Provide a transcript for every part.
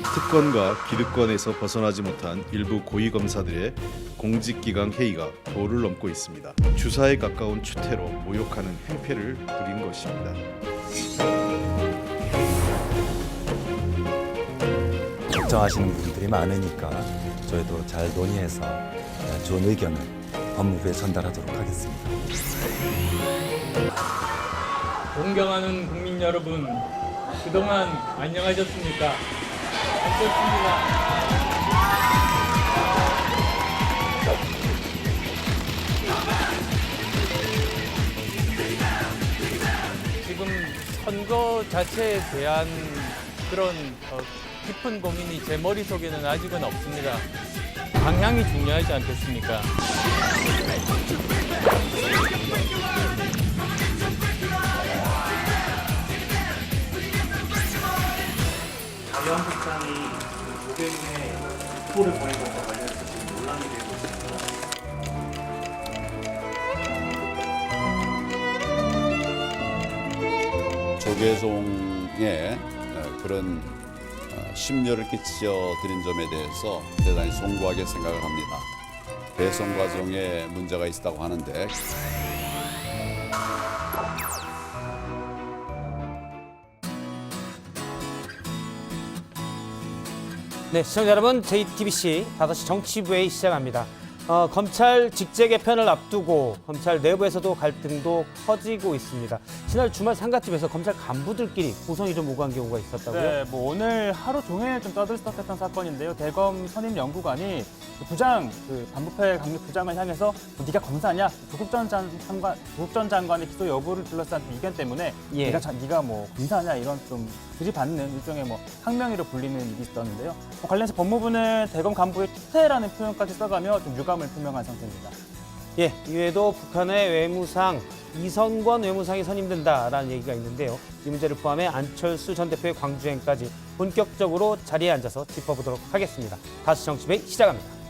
특권과 기득권에서 벗어나지 못한 일부 고위검사들의 공직기강 회의가 도를 넘고 있습니다. 주사에 가까운 추태로 모욕하는 행패를 부린 것입니다. 걱정하시는 분들이 많으니까 저희도 잘 논의해서 좋은 의견을 법무부에 전달하도록 하겠습니다. 존경하는 국민 여러분, 그동안 안녕하셨습니까? 안녕하셨습니다. 지금 선거 자체에 대한 그런 깊은 고민이 제 머릿속에는 아직은 없습니다. 방향이 중요하지 않겠습니까? 박영 국장이 500명의 후보를 보낸 것과 관련해서 지금 논란이 되고 있습니다. 조계종에 그런 심려를 끼쳐드린 점에 대해서 대단히 송구하게 생각을 합니다. 배송 과정에 문제가 있었다고 하는데 네, 시청자 여러분, JTBC 5시 정치부회의 시작합니다. 검찰 직제 개편을 앞두고 검찰 내부에서도 갈등도 커지고 있습니다. 지난 주말 상가집에서 검찰 간부들끼리 고성이 좀 오간 경우가 있었다고요? 네, 오늘 하루 종일 좀 떠들썩했던 사건인데요. 대검 선임 연구관이 반부패 강력 부장을 향해서 네가 검사냐? 조국 전 장관의 기소 여부를 둘러싼 이견 때문에 예. 네가 검사냐? 이런 좀 들이받는 일종의 항명이로 불리는 일이 있었는데요. 관련해서 법무부는 대검 간부의 추태라는 표현까지 써가며 좀 유감을 표명한 상태입니다. 예, 이외에도 북한의 외무상 이선권 외무상이 선임된다라는 얘기가 있는데요. 이 문제를 포함해 안철수 전 대표의 광주행까지 본격적으로 자리에 앉아서 짚어보도록 하겠습니다. 5시 정치부회의 시작합니다.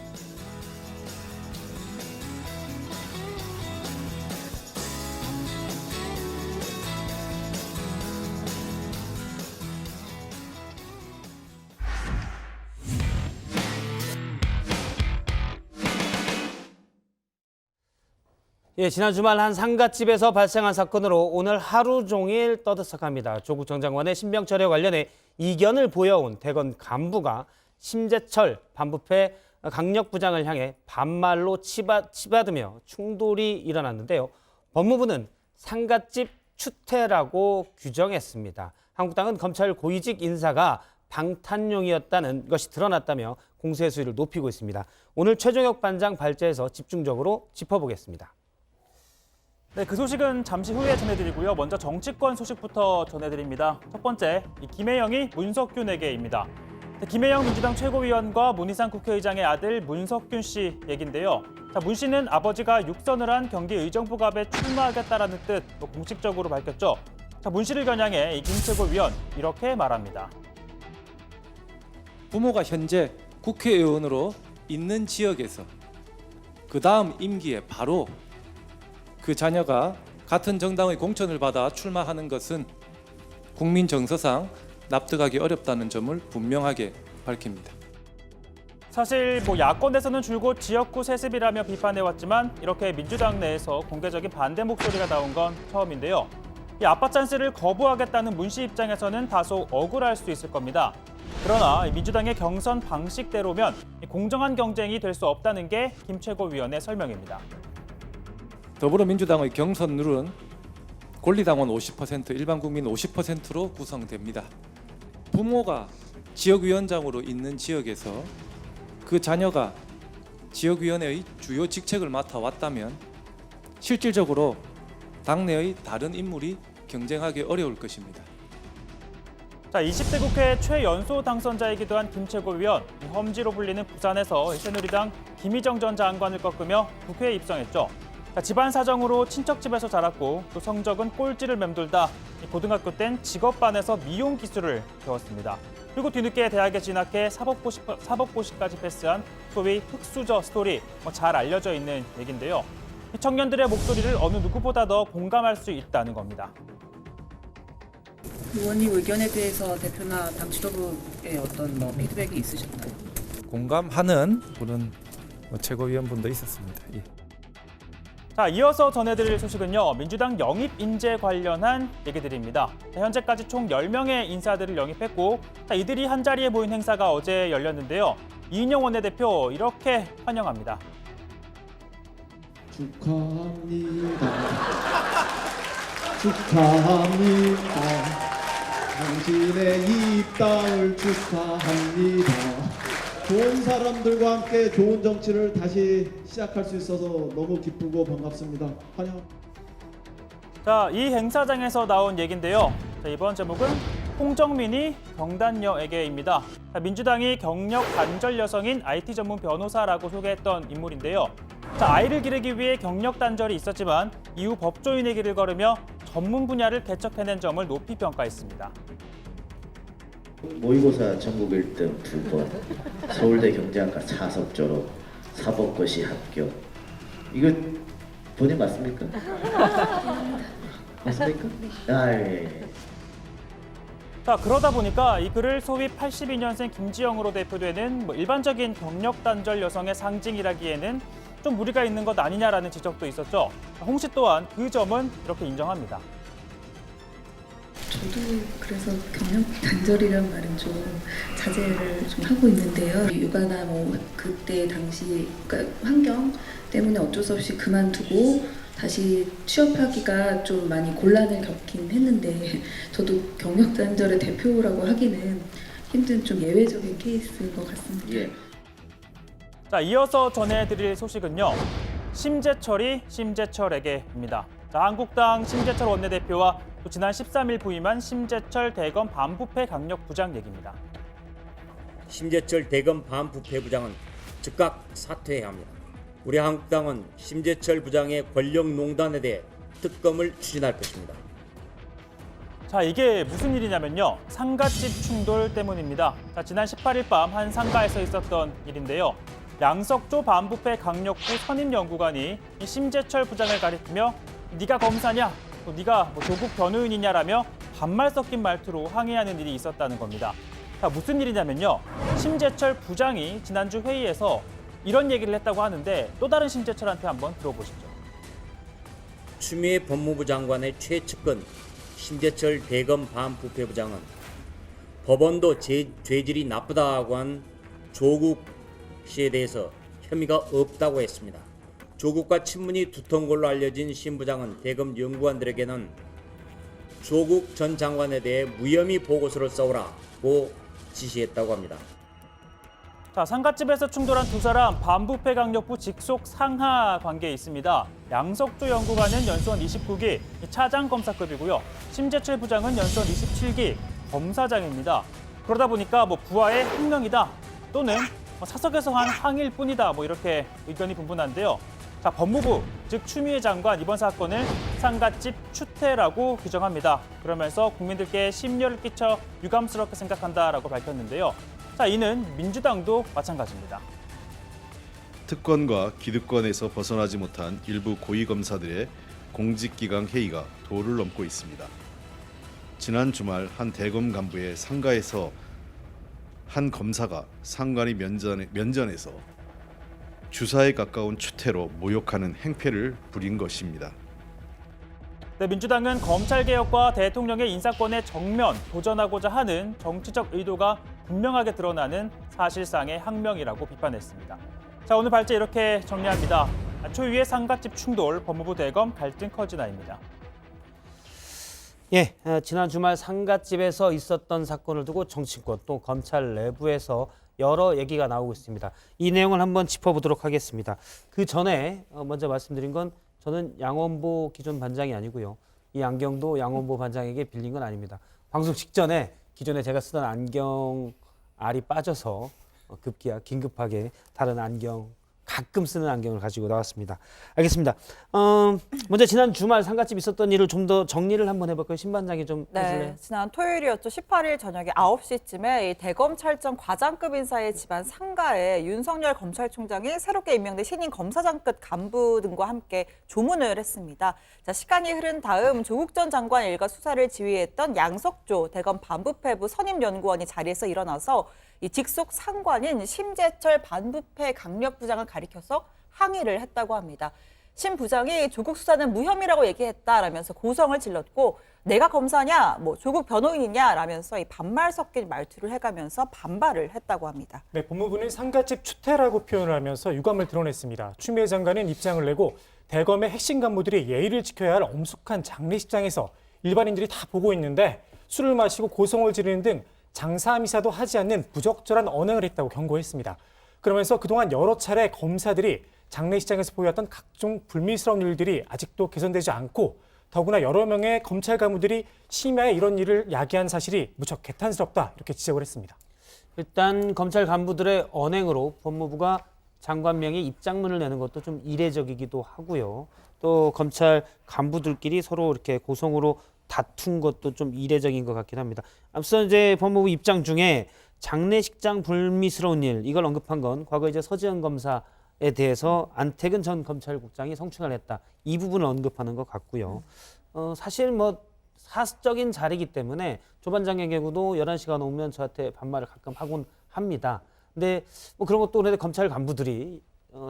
예, 지난 주말 한 상가집에서 발생한 사건으로 오늘 하루 종일 떠들썩합니다. 조국 전 장관의 신병 처리와 관련해 이견을 보여온 대검 간부가 심재철 반부패 강력부장을 향해 반말로 치받으며 충돌이 일어났는데요. 법무부는 상가집 추태라고 규정했습니다. 한국당은 검찰 고위직 인사가 방탄용이었다는 것이 드러났다며 공세 수위를 높이고 있습니다. 오늘 최종혁 반장 발제에서 집중적으로 짚어보겠습니다. 네, 그 소식은 잠시 후에 전해드리고요. 먼저 정치권 소식부터 전해드립니다. 첫 번째, 김혜영이 문석균에게입니다. 김혜영 민주당 최고위원과 문희상 국회의장의 아들 문석균 씨 얘긴데요. 문 씨는 아버지가 육선을 한 경기 의정부갑에 출마하겠다라는 뜻 공식적으로 밝혔죠. 문 씨를 겨냥해 김 최고위원 이렇게 말합니다. 부모가 현재 국회의원으로 있는 지역에서 그 다음 임기에 바로 그 자녀가 같은 정당의 공천을 받아 출마하는 것은 국민 정서상 납득하기 어렵다는 점을 분명하게 밝힙니다. 사실 야권에서는 줄곧 지역구 세습이라며 비판해왔지만 이렇게 민주당 내에서 공개적인 반대 목소리가 나온 건 처음인데요. 이 아빠 찬스를 거부하겠다는 문 씨 입장에서는 다소 억울할 수 있을 겁니다. 그러나 민주당의 경선 방식대로면 공정한 경쟁이 될 수 없다는 게 김 최고위원의 설명입니다. 더불어민주당의 경선 룰은 권리당원 50%, 일반 국민 50%로 구성됩니다. 부모가 지역위원장으로 있는 지역에서 그 자녀가 지역위원회의 주요 직책을 맡아왔다면 실질적으로 당내의 다른 인물이 경쟁하기 어려울 것입니다. 20대 국회 최연소 당선자이기도 한 김 최고위원, 험지로 불리는 부산에서 새누리당 김희정 전 장관을 꺾으며 국회에 입성했죠. 집안 사정으로 친척집에서 자랐고 또 성적은 꼴찌를 맴돌다 고등학교 땐 직업반에서 미용 기술을 배웠습니다. 그리고 뒤늦게 대학에 진학해 사법고시까지 패스한 소위 흑수저 스토리, 잘 알려져 있는 얘긴데요. 청년들의 목소리를 어느 누구보다 더 공감할 수 있다는 겁니다. 의원님 의견에 대해서 대표나 당 지도부의 어떤 피드백이 있으셨나요? 공감하는 그런 최고위원분도 있었습니다. 예. 자, 이어서 전해드릴 소식은요. 민주당 영입 인재 관련한 얘기들입니다. 자, 현재까지 총 10명의 인사들을 영입했고 이들이 한자리에 모인 행사가 어제 열렸는데요. 이인영 원내대표 이렇게 환영합니다. 축하합니다. 축하합니다. 당신의 입당을 축하합니다. 좋은 사람들과 함께 좋은 정치를 다시 시작할 수 있어서 너무 기쁘고 반갑습니다. 환영합니다. 자, 이 행사장에서 나온 얘긴데요. 자, 이번 제목은 홍정민이 경단녀에게입니다. 자, 민주당이 경력 단절 여성인 IT 전문 변호사라고 소개했던 인물인데요. 자, 아이를 기르기 위해 경력 단절이 있었지만 이후 법조인의 길을 걸으며 전문 분야를 개척해낸 점을 높이 평가했습니다. 모의고사 전국 1등 2번, 서울대 경제학과 4석 졸업, 사법고시 합격. 이거 본인 맞습니까? 맞습니까? 아, 예. 자, 그러다 보니까 이 글을 소위 82년생 김지영으로 대표되는 일반적인 경력 단절 여성의 상징이라기에는 좀 무리가 있는 것 아니냐라는 지적도 있었죠. 홍 씨 또한 그 점은 이렇게 인정합니다. 저도 그래서 경력 단절이란 말은 좀 자제를 좀 하고 있는데요. 육아나 그때 당시 그러니까 환경 때문에 어쩔 수 없이 그만두고 다시 취업하기가 좀 많이 곤란을 겪긴 했는데 저도 경력 단절의 대표라고 하기는 힘든 좀 예외적인 케이스인 것 같습니다. 예. 자, 이어서 전해드릴 소식은요. 심재철이 심재철에게입니다. 자, 한국당 심재철 원내대표와 또 지난 13일 부임한 심재철 대검 반부패 강력부장 얘기입니다. 심재철 대검 반부패부장은 즉각 사퇴해야 합니다. 우리 한국당은 심재철 부장의 권력농단에 대해 특검을 추진할 것입니다. 자, 이게 무슨 일이냐면요. 상가집 충돌 때문입니다. 자, 지난 18일 밤 한 상가에서 있었던 일인데요. 양석조 반부패 강력부 선임연구관이 이 심재철 부장을 가리키며 네가 검사냐? 또 네가 조국 변호인이냐라며 반말 섞인 말투로 항의하는 일이 있었다는 겁니다. 자, 무슨 일이냐면요. 심재철 부장이 지난주 회의에서 이런 얘기를 했다고 하는데 또 다른 심재철한테 한번 들어보시죠. 추미애 법무부 장관의 최측근 심재철 대검 반부패부장은 법원도 죄질이 나쁘다고 한 조국 씨에 대해서 혐의가 없다고 했습니다. 조국과 친분이 두터운 걸로 알려진 심 부장은 대검 연구관들에게는 조국 전 장관에 대해 무혐의 보고서를 써오라고 지시했다고 합니다. 자, 상가집에서 충돌한 두 사람 반부패 강력부 직속 상하 관계에 있습니다. 양석조 연구관은 연수원 29기 차장 검사급이고요. 심재철 부장은 연수원 27기 검사장입니다. 그러다 보니까 부하의 항명이다 또는 사석에서 한 항의일 뿐이다 이렇게 의견이 분분한데요. 자, 법무부 즉 추미애 장관 이번 사건을 상가집 추태라고 규정합니다. 그러면서 국민들께 심려를 끼쳐 유감스럽게 생각한다라고 밝혔는데요. 자, 이는 민주당도 마찬가지입니다. 특권과 기득권에서 벗어나지 못한 일부 고위검사들의 공직기강 회의가 도를 넘고 있습니다. 지난 주말 한 대검 간부의 상가에서 한 검사가 상관이 면전에서 주사에 가까운 추태로 모욕하는 행패를 부린 것입니다. 네, 민주당은 검찰개혁과 대통령의 인사권에 정면 도전하고자 하는 정치적 의도가 분명하게 드러나는 사실상의 항명이라고 비판했습니다. 자, 오늘 발제 이렇게 정리합니다. 초유의 상가집 충돌, 법무부 대검 갈등 커지나입니다. 예, 지난 주말 상가집에서 있었던 사건을 두고 정치권 또 검찰 내부에서 여러 얘기가 나오고 있습니다. 이 내용을 한번 짚어보도록 하겠습니다. 그 전에 먼저 말씀드린 건 저는 양원보 기존 반장이 아니고요. 이 안경도 양원보 반장에게 빌린 건 아닙니다. 방송 직전에 기존에 제가 쓰던 안경 알이 빠져서 급기야 긴급하게 다른 안경 가끔 쓰는 안경을 가지고 나왔습니다. 알겠습니다. 먼저 지난 주말 상갓집 있었던 일을 좀 더 정리를 한번 해볼까요? 신반장이 좀 해줄래요? 네, 지난 토요일이었죠. 18일 저녁에 9시쯤에 이 대검찰청 과장급 인사의 집안 상가에 윤석열 검찰총장이 새롭게 임명된 신임 검사장급 간부 등과 함께 조문을 했습니다. 자, 시간이 흐른 다음 조국 전 장관 일가 수사를 지휘했던 양석조 대검 반부패부 선임연구원이 자리에서 일어나서 이 직속 상관인 심재철 반부패 강력부장을 가리켜서 항의를 했다고 합니다. 심 부장이 조국 수사는 무혐의라고 얘기했다라면서 고성을 질렀고 내가 검사냐, 뭐 조국 변호인이냐라면서 이 반말 섞인 말투를 해가면서 반발을 했다고 합니다. 네, 법무부는 상갓집 추태라고 표현을 하면서 유감을 드러냈습니다. 추미애 장관은 입장을 내고 대검의 핵심 간부들이 예의를 지켜야 할 엄숙한 장례식장에서 일반인들이 다 보고 있는데 술을 마시고 고성을 지르는 등 장사미사도 하지 않는 부적절한 언행을 했다고 경고했습니다. 그러면서 그동안 여러 차례 검사들이 장례식장에서 보였던 각종 불미스러운 일들이 아직도 개선되지 않고 더구나 여러 명의 검찰 간부들이 심야에 이런 일을 야기한 사실이 무척 개탄스럽다 이렇게 지적을 했습니다. 일단 검찰 간부들의 언행으로 법무부가 장관명의 입장문을 내는 것도 좀 이례적이기도 하고요. 또 검찰 간부들끼리 서로 이렇게 고성으로 다툰 것도 좀 이례적인 것 같긴 합니다. 앞서 이제 법무부 입장 중에 장례식장 불미스러운 일 이걸 언급한 건 과거 이제 서지현 검사에 대해서 안태근 전 검찰국장이 성추행을 했다. 이 부분을 언급하는 것 같고요. 사실 뭐 사적인 자리이기 때문에 조 반장의 경우도 11시가 넘으면 저한테 반말을 가끔 하곤 합니다. 근데 뭐 그런 것도 그런데 검찰 간부들이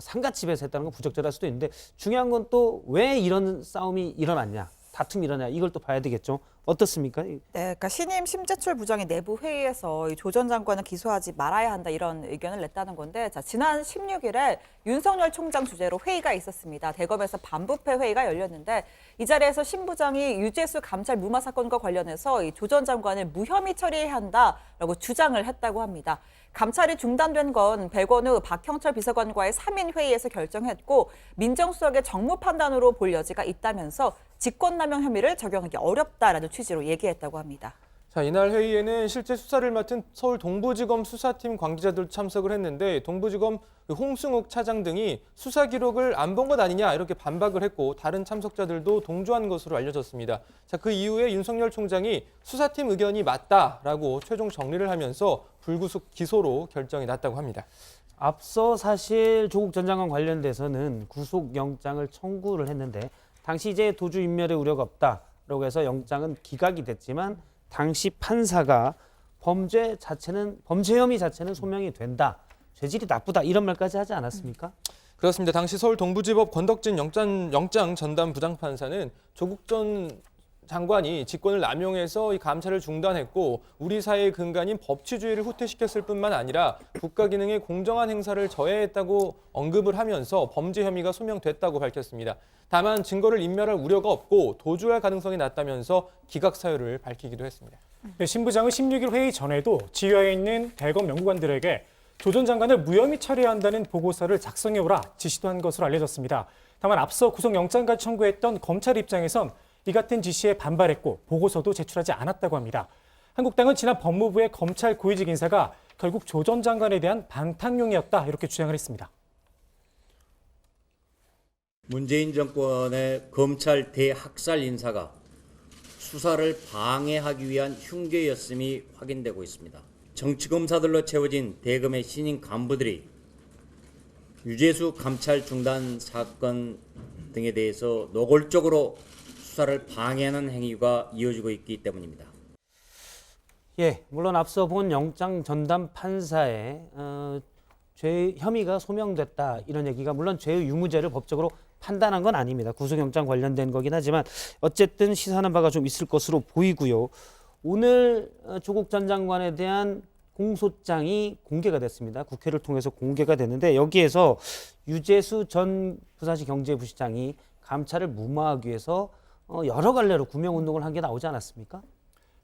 상갓집에서 했다는 건 부적절할 수도 있는데 중요한 건 또 왜 이런 싸움이 일어났냐. 다툼이 일어나냐 이걸 또 봐야 되겠죠. 어떻습니까? 네, 그러니까 신임 심재철 부장이 내부 회의에서 조 전 장관을 기소하지 말아야 한다 이런 의견을 냈다는 건데, 자 지난 16일에 윤석열 총장 주재로 회의가 있었습니다. 대검에서 반부패 회의가 열렸는데 이 자리에서 심 부장이 유재수 감찰 무마 사건과 관련해서 조 전 장관을 무혐의 처리해야 한다라고 주장을 했다고 합니다. 감찰이 중단된 건 백원우 박형철 비서관과의 3인 회의에서 결정했고 민정수석의 정무 판단으로 볼 여지가 있다면서 직권남용 혐의를 적용하기 어렵다라는 취지로 얘기했다고 합니다. 자, 이날 회의에는 실제 수사를 맡은 서울 동부지검 수사팀 관계자들도 참석을 했는데 동부지검 홍승욱 차장 등이 수사 기록을 안 본 것 아니냐 이렇게 반박을 했고 다른 참석자들도 동조한 것으로 알려졌습니다. 자, 그 이후에 윤석열 총장이 수사팀 의견이 맞다라고 최종 정리를 하면서 불구속 기소로 결정이 났다고 합니다. 앞서 사실 조국 전 장관 관련돼서는 구속영장을 청구를 했는데 당시 이제 도주 인멸의 우려가 없다라고 해서 영장은 기각이 됐지만 당시 판사가 범죄 혐의 자체는 소명이 된다. 죄질이 나쁘다 이런 말까지 하지 않았습니까? 그렇습니다. 당시 서울 동부지법 권덕진 영장 전담 부장판사는 조국 전 장관이 직권을 남용해서 이 감찰을 중단했고 우리 사회의 근간인 법치주의를 후퇴시켰을 뿐만 아니라 국가 기능의 공정한 행사를 저해했다고 언급을 하면서 범죄 혐의가 소명됐다고 밝혔습니다. 다만 증거를 인멸할 우려가 없고 도주할 가능성이 낮다면서 기각 사유를 밝히기도 했습니다. 네, 신 부장은 16일 회의 전에도 지휘하에 있는 대검 연구관들에게 조 전 장관을 무혐의 처리해야 한다는 보고서를 작성해오라 지시도 한 것으로 알려졌습니다. 다만 앞서 구속영장까지 청구했던 검찰 입장에선 이 같은 지시에 반발했고 보고서도 제출하지 않았다고 합니다. 한국당은 지난 법무부의 검찰 고위직 인사가 결국 조 전 장관에 대한 방탄용이었다 이렇게 주장을 했습니다. 문재인 정권의 검찰 대학살 인사가 수사를 방해하기 위한 흉계였음이 확인되고 있습니다. 정치검사들로 채워진 대검의 신임 간부들이 유재수 감찰 중단 사건 등에 대해서 노골적으로 수사를 방해하는 행위가 이어지고 있기 때문입니다. 예, 물론 앞서 본 영장 전담 판사의 죄 혐의가 소명됐다 이런 얘기가 물론 죄의 유무죄를 법적으로 판단한 건 아닙니다. 구속영장 관련된 거긴 하지만 어쨌든 시사하는 바가 좀 있을 것으로 보이고요. 오늘 조국 전 장관에 대한 공소장이 공개가 됐습니다. 국회를 통해서 공개가 됐는데 여기에서 유재수 전 부산시 경제부시장이 감찰을 무마하기 위해서 여러 갈래로 구명운동을 한 게 나오지 않았습니까?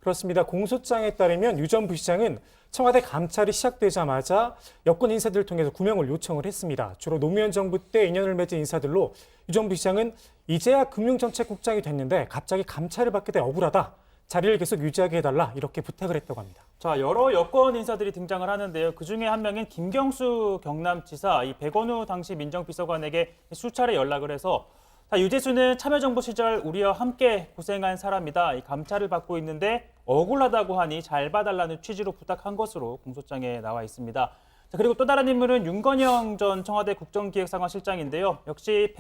그렇습니다. 공소장에 따르면 유 전 부시장은 청와대 감찰이 시작되자마자 여권 인사들을 통해서 구명을 요청을 했습니다. 주로 노무현 정부 때 인연을 맺은 인사들로 유 전 부시장은 이제야 금융정책국장이 됐는데 갑자기 감찰을 받게 돼 억울하다. 자리를 계속 유지하게 해달라 이렇게 부탁을 했다고 합니다. 자, 여러 여권 인사들이 등장을 하는데요. 그중에 한 명인 김경수 경남지사, 이 백원우 당시 민정비서관에게 수차례 연락을 해서 유재수는 참여정부 시절 우리와 함께 고생한 사람이다. 이 감찰을 받고 있는데 억울하다고 하니 잘 봐달라는 취지로 부탁한 것으로 공소장에 나와 있습니다. 자, 그리고 또 다른 인물은 윤건영 전 청와대 국정기획상황실장인데요. 역시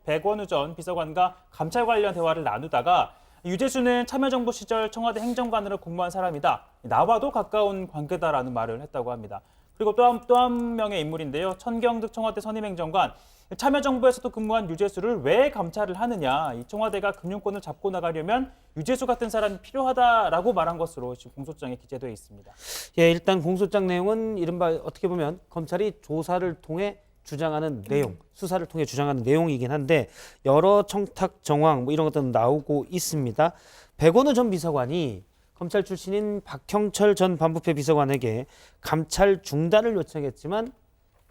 백원우 전 비서관과 감찰 관련 대화를 나누다가 유재수는 참여정부 시절 청와대 행정관으로 근무한 사람이다. 나와도 가까운 관계다라는 말을 했다고 합니다. 그리고 또 한 명의 인물인데요. 천경득 청와대 선임행정관. 참여정부에서도 근무한 유재수를 왜 감찰을 하느냐. 이 청와대가 금융권을 잡고 나가려면 유재수 같은 사람이 필요하다라고 말한 것으로 지금 공소장에 기재되어 있습니다. 예, 일단 공소장 내용은 이른바 어떻게 보면 검찰이 조사를 통해 주장하는 내용, 수사를 통해 주장하는 내용이긴 한데 여러 청탁 정황 이런 것들은 나오고 있습니다. 백원우 전 비서관이 검찰 출신인 박형철 전 반부패 비서관에게 감찰 중단을 요청했지만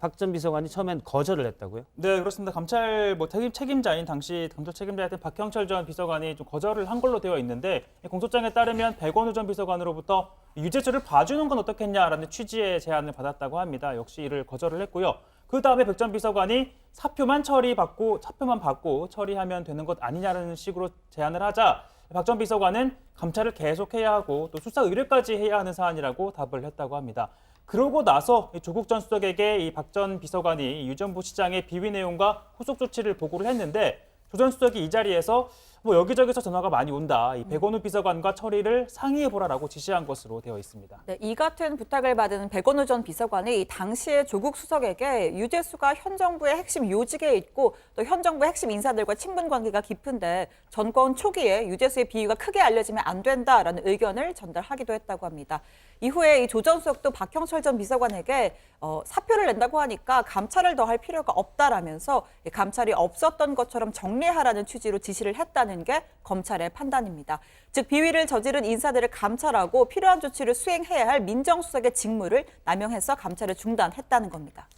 박 전 비서관이 처음엔 거절을 했다고요? 네, 그렇습니다. 감찰 책임자인 당시 감찰 책임자였던 박형철 전 비서관이 좀 거절을 한 걸로 되어 있는데 공소장에 따르면 백원우 전 비서관으로부터 유재수를 봐주는 건 어떻겠냐라는 취지의 제안을 받았다고 합니다. 역시 이를 거절을 했고요. 그 다음에 백 전 비서관이 사표만 받고 처리하면 되는 것 아니냐는 식으로 제안을 하자 박 전 비서관은 감찰을 계속해야 하고 또 수사 의뢰까지 해야 하는 사안이라고 답을 했다고 합니다. 그러고 나서 조국 전 수석에게 이 박 전 비서관이 유 전 부시장의 비위 내용과 후속 조치를 보고를 했는데 조 전 수석이 이 자리에서 여기저기서 전화가 많이 온다. 이 백원우 비서관과 처리를 상의해보라라고 지시한 것으로 되어 있습니다. 네, 이 같은 부탁을 받은 백원우 전 비서관이 당시에 조국 수석에게 유재수가 현 정부의 핵심 요직에 있고 또 현 정부 핵심 인사들과 친분 관계가 깊은데 정권 초기에 유재수의 비위가 크게 알려지면 안 된다라는 의견을 전달하기도 했다고 합니다. 이후에 이 조 전 수석도 박형철 전 비서관에게 사표를 낸다고 하니까 감찰을 더 할 필요가 없다라면서 감찰이 없었던 것처럼 정리하라는 취지로 지시를 했다는 게 검찰의 판단입니다. 즉 비위를 저지른 인사들을 감찰하고 필요한 조치를 수행해야 할 민정수석의 직무를 남용해서 감찰을 중단했다는 겁니다.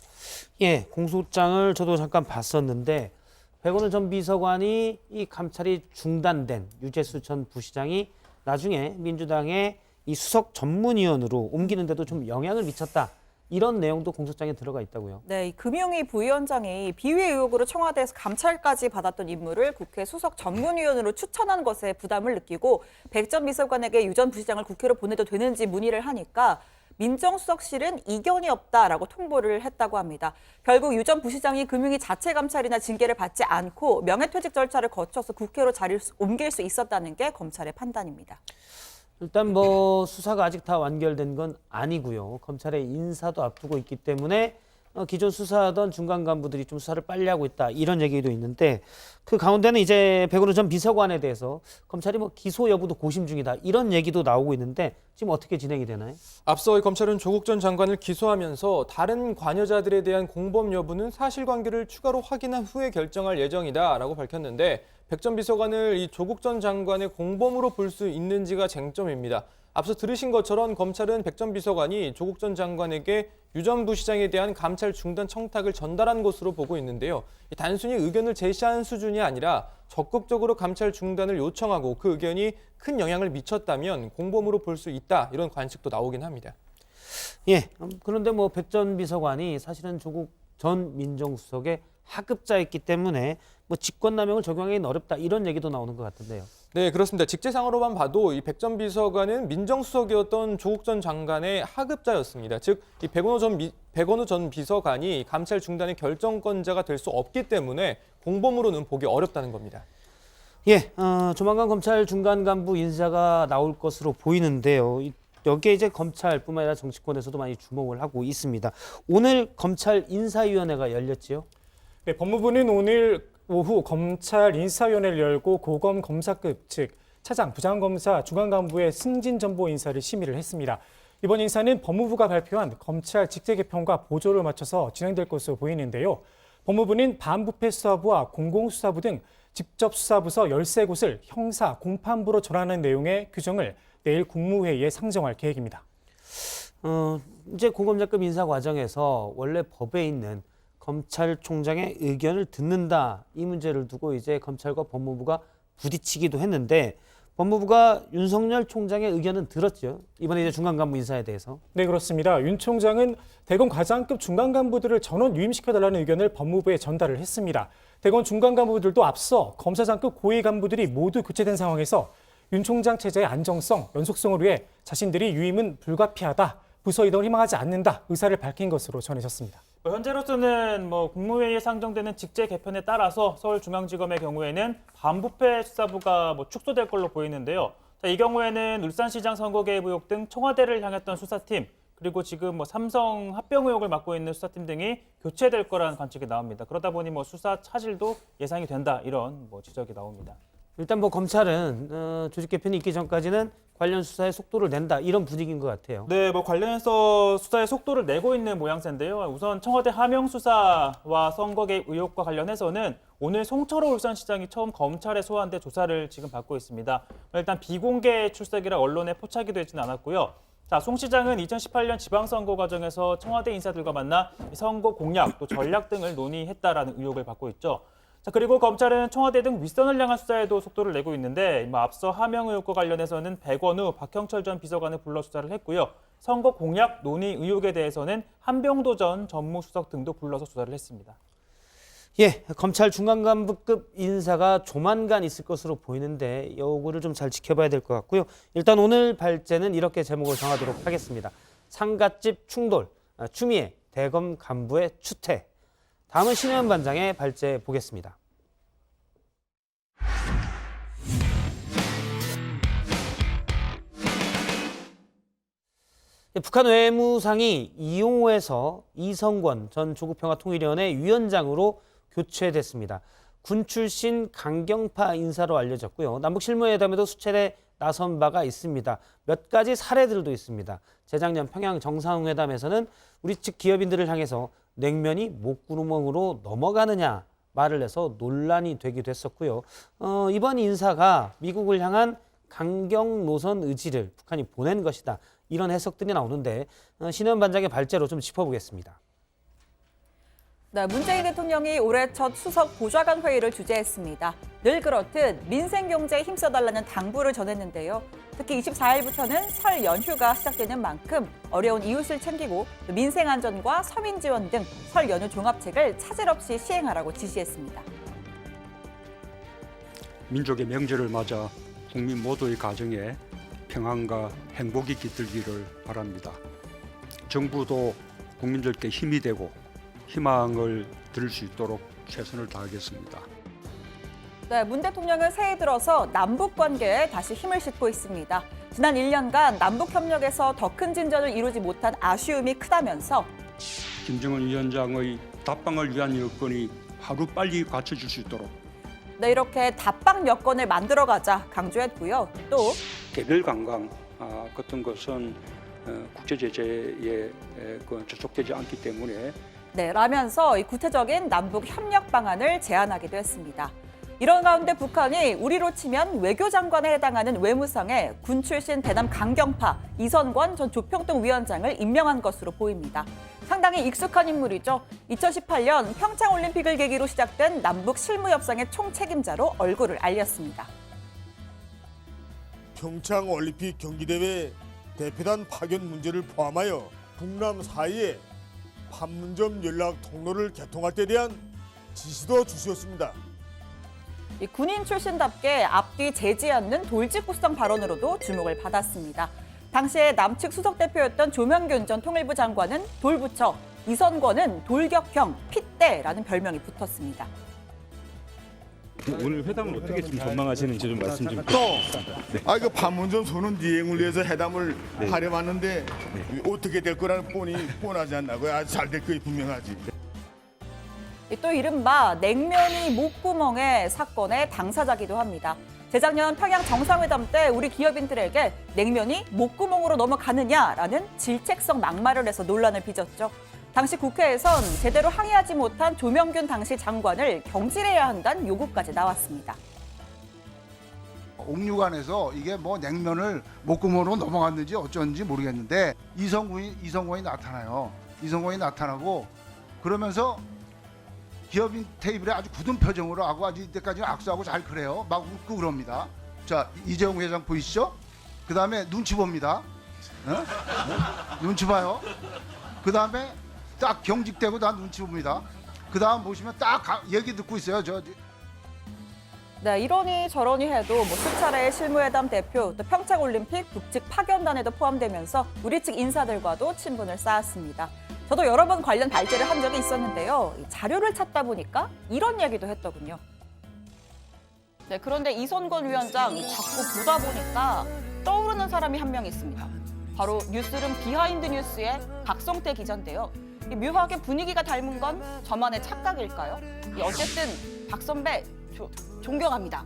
예, 공소장을 저도 잠깐 봤었는데 백원우 전 비서관이 이 감찰이 중단된 유재수 전 부시장이 나중에 민주당의 이 수석 전문위원으로 옮기는데도 좀 영향을 미쳤다. 이런 내용도 공소장에 들어가 있다고요. 네, 이 금융위 부위원장이 비위 의혹으로 청와대에서 감찰까지 받았던 인물을 국회 수석 전문위원으로 추천한 것에 부담을 느끼고 백 전 비서관에게 유 전 부시장을 국회로 보내도 되는지 문의를 하니까 민정수석실은 이견이 없다라고 통보를 했다고 합니다. 결국 유 전 부시장이 금융위 자체 감찰이나 징계를 받지 않고 명예퇴직 절차를 거쳐서 국회로 자리를 옮길 수 있었다는 게 검찰의 판단입니다. 일단 수사가 아직 다 완결된 건 아니고요. 검찰의 인사도 앞두고 있기 때문에 기존 수사하던 중간 간부들이 좀 수사를 빨리 하고 있다. 이런 얘기도 있는데 그 가운데는 이제 백원우 전 비서관에 대해서 검찰이 기소 여부도 고심 중이다. 이런 얘기도 나오고 있는데 지금 어떻게 진행이 되나요? 앞서 검찰은 조국 전 장관을 기소하면서 다른 관여자들에 대한 공범 여부는 사실관계를 추가로 확인한 후에 결정할 예정이다라고 밝혔는데 백 전 비서관을 이 조국 전 장관의 공범으로 볼 수 있는지가 쟁점입니다. 앞서 들으신 것처럼 검찰은 백 전 비서관이 조국 전 장관에게 유 전 부시장에 대한 감찰 중단 청탁을 전달한 것으로 보고 있는데요. 단순히 의견을 제시한 수준이 아니라 적극적으로 감찰 중단을 요청하고 그 의견이 큰 영향을 미쳤다면 공범으로 볼 수 있다. 이런 관측도 나오긴 합니다. 예, 그런데 백 전 비서관이 사실은 조국 전 민정수석의 하급자였기 때문에 직권남용을 적용하기는 어렵다 이런 얘기도 나오는 것 같은데요. 네, 그렇습니다. 직제상으로만 봐도 이 백 전 비서관은 민정수석이었던 조국 전 장관의 하급자였습니다. 즉, 이 백원우 전 비서관이 감찰 중단의 결정권자가 될 수 없기 때문에 공범으로는 보기 어렵다는 겁니다. 예, 조만간 검찰 중간 간부 인사가 나올 것으로 보이는데요. 여기에 이제 검찰뿐만 아니라 정치권에서도 많이 주목을 하고 있습니다. 오늘 검찰 인사위원회가 열렸지요? 네, 법무부는 오늘 오후 검찰 인사위원회를 열고 고검 검사급 즉 차장, 부장검사, 중앙간부의 승진 전보 인사를 심의를 했습니다. 이번 인사는 법무부가 발표한 검찰 직제 개편과 보조를 맞춰서 진행될 것으로 보이는데요. 법무부는 반부패 수사부와 공공수사부 등 직접 수사부서 13곳을 형사, 공판부로 전환하는 내용의 규정을 내일 국무회의에 상정할 계획입니다. 이제 고검장급 인사 과정에서 원래 법에 있는 검찰총장의 의견을 듣는다 이 문제를 두고 이제 검찰과 법무부가 부딪히기도 했는데 법무부가 윤석열 총장의 의견은 들었죠. 이번에 이제 중간 간부 인사에 대해서. 네, 그렇습니다. 윤 총장은 대검 과장급 중간 간부들을 전원 유임시켜달라는 의견을 법무부에 전달을 했습니다. 대검 중간 간부들도 앞서 검사장급 고위 간부들이 모두 교체된 상황에서 윤 총장 체제의 안정성, 연속성을 위해 자신들이 유임은 불가피하다, 부서 이동을 희망하지 않는다 의사를 밝힌 것으로 전해졌습니다. 현재로서는 국무회의에 상정되는 직제 개편에 따라서 서울중앙지검의 경우에는 반부패 수사부가 축소될 걸로 보이는데요. 자, 이 경우에는 울산시장 선거 개입 의혹 등 청와대를 향했던 수사팀, 그리고 지금 삼성 합병 의혹을 맡고 있는 수사팀 등이 교체될 거라는 관측이 나옵니다. 그러다 보니 수사 차질도 예상이 된다, 이런 지적이 나옵니다. 일단 검찰은 조직 개편이 있기 전까지는 관련 수사에 속도를 낸다, 이런 분위기인 것 같아요. 네, 관련해서 수사에 속도를 내고 있는 모양새인데요. 우선 청와대 하명 수사와 선거 개입 의혹과 관련해서는 오늘 송철호 울산시장이 처음 검찰에 소환돼 조사를 지금 받고 있습니다. 일단 비공개 출석이라 언론에 포착이 되지는 않았고요. 자, 송 시장은 2018년 지방선거 과정에서 청와대 인사들과 만나 선거 공약, 또 전략 등을 논의했다라는 의혹을 받고 있죠. 자, 그리고 검찰은 청와대 등 윗선을 향한 수사에도 속도를 내고 있는데 앞서 하명 의혹과 관련해서는 백원우, 박형철 전 비서관을 불러 수사를 했고요. 선거 공약 논의 의혹에 대해서는 한병도 전 전무수석 등도 불러서 수사를 했습니다. 예, 검찰 중간간부급 인사가 조만간 있을 것으로 보이는데 요거를 좀 잘 지켜봐야 될 것 같고요. 일단 오늘 발제는 이렇게 제목을 정하도록 하겠습니다. 상갓집 충돌, 추미애 대검 간부의 추태. 다음은 신혜원 반장의 발제 보겠습니다. 북한 외무상이 이용호에서 이성권 전 조국평화통일위원회 위원장으로 교체됐습니다. 군 출신 강경파 인사로 알려졌고요. 남북실무회담에도 수차례 나선 바가 있습니다. 몇 가지 사례들도 있습니다. 재작년 평양 정상회담에서는 우리 측 기업인들을 향해서 냉면이 목구멍으로 넘어가느냐 말을 해서 논란이 되기도 했었고요. 이번 인사가 미국을 향한 강경 노선 의지를 북한이 보낸 것이다, 이런 해석들이 나오는데 신혜원 반장의 발제로 좀 짚어보겠습니다. 네, 문재인 대통령이 올해 첫 수석 보좌관 회의를 주재했습니다. 늘 그렇듯 민생 경제에 힘써달라는 당부를 전했는데요. 특히 24일부터는 설 연휴가 시작되는 만큼 어려운 이웃을 챙기고 민생 안전과 서민 지원 등 설 연휴 종합책을 차질 없이 시행하라고 지시했습니다. 민족의 명절을 맞아 국민 모두의 가정에 평안과 행복이 깃들기를 바랍니다. 정부도 국민들께 힘이 되고 희망을 드릴 수 있도록 최선을 다하겠습니다. 네, 문 대통령은 새해 들어서 남북 관계에 다시 힘을 싣고 있습니다. 지난 1년간 남북 협력에서 더 큰 진전을 이루지 못한 아쉬움이 크다면서 김정은 위원장의 답방을 위한 여건이 하루빨리 갖춰질 수 있도록 네, 이렇게 답방 여건을 만들어가자 강조했고요. 또 개별 관광 같은 것은 국제 제재에 저촉되지 않기 때문에 네, 라면서 이 구체적인 남북 협력 방안을 제안하기도 했습니다. 이런 가운데 북한이 우리로 치면 외교장관에 해당하는 외무성에 군 출신 대남 강경파 이선권 전 조평동 위원장을 임명한 것으로 보입니다. 상당히 익숙한 인물이죠. 2018년 평창올림픽을 계기로 시작된 남북 실무협상의 총책임자로 얼굴을 알렸습니다. 평창올림픽 경기대회 대표단 파견 문제를 포함하여 북남 사이에 판문점 연락 통로를 개통할 때 대한 지시도 주셨습니다. 이 군인 출신답게 앞뒤 재지 않는 돌직구성 발언으로도 주목을 받았습니다. 당시에 남측 수석 대표였던 조명균 전 통일부 장관은 돌부처, 이선권은 돌격형, 핏대라는 별명이 붙었습니다. 오늘 회담을 어떻게 지금 전망하시는지 좀 말씀 좀 또 그 판문점 선언 이행을 위해서 회담을 하려 왔는데 어떻게 될 거라는 뻔히 뻔하지 않나고요. 아주 잘 될 거이 분명하지. 또 이른바 냉면이 목구멍의 사건의 당사자기도 합니다. 재작년 평양 정상회담 때 우리 기업인들에게 냉면이 목구멍으로 넘어가느냐라는 질책성 막말을 해서 논란을 빚었죠. 당시 국회에선 제대로 항의하지 못한 조명균 당시 장관을 경질해야 한다는 요구까지 나왔습니다. 옥류관에서 이게 냉면을 목구멍으로 넘어갔는지 어쩐지 모르겠는데 이성권이 나타나요. 이성권이 나타나고 그러면서 기업인 테이블에 아주 굳은 표정으로 하고 아주 이때까지 악수하고 잘 그래요. 막 웃고 그럽니다. 자, 이재용 회장 보이시죠? 그 다음에 눈치 봅니다. 눈치 봐요. 그 다음에 딱 경직되고 다 눈치 봅니다. 그 다음 보시면 딱 얘기 듣고 있어요. 네, 이러니 저러니 해도 뭐 수차례의 실무회담 대표, 또 평창올림픽 북측 파견단에도 포함되면서 우리 측 인사들과도 친분을 쌓았습니다. 저도 여러 번 관련 발제를 한 적이 있었는데요. 이 자료를 찾다 보니까 이런 이야기도 했더군요. 네, 그런데 이선권 위원장 자꾸 보다 보니까 떠오르는 사람이 한 명 있습니다. 바로 뉴스룸 비하인드 뉴스의 박성태 기자인데요. 이 묘하게 분위기가 닮은 건 저만의 착각일까요? 어쨌든 박 선배 존경합니다.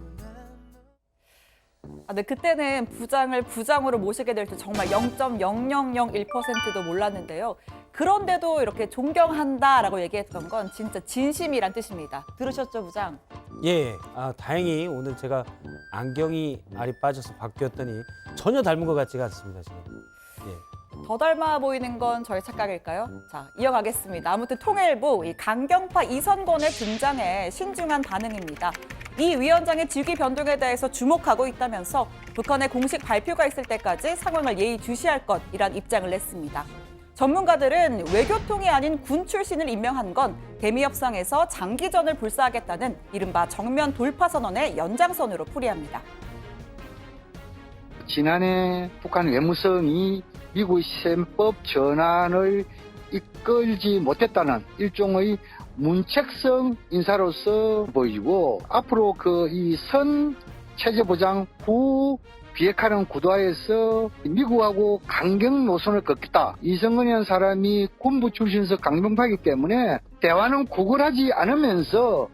네, 그때는 부장을 부장으로 모시게 될 줄 정말 0.0001%도 몰랐는데요. 그런데도 이렇게 존경한다라고 얘기했던 건 진짜 진심이란 뜻입니다. 들으셨죠, 부장? 예, 다행히 오늘 제가 안경이 알이 빠져서 바뀌었더니 전혀 닮은 것 같지가 않습니다, 지금. 예. 더 닮아 보이는 건 저의 착각일까요? 자, 이어가겠습니다. 아무튼 통일부 이 강경파 이선권의 등장에 신중한 반응입니다. 이 위원장의 직위 변동에 대해서 주목하고 있다면서 북한의 공식 발표가 있을 때까지 상황을 예의주시할 것이란 입장을 냈습니다. 전문가들은 외교통이 아닌 군 출신을 임명한 건 대미 협상에서 장기전을 불사하겠다는 이른바 정면 돌파 선언의 연장선으로 풀이합니다. 지난해 북한 외무성이 미국 시憲법 전환을 이끌지 못했다는 일종의 문책성 인사로서 보이고 앞으로 이 선 체제 보장 후 비핵화는 구도하에서 미국하고 강경 노선을 걷겠다. 이성근이라는 사람이 군부 출신에서 강경파이기 때문에 대화는 구걸하지 않으면서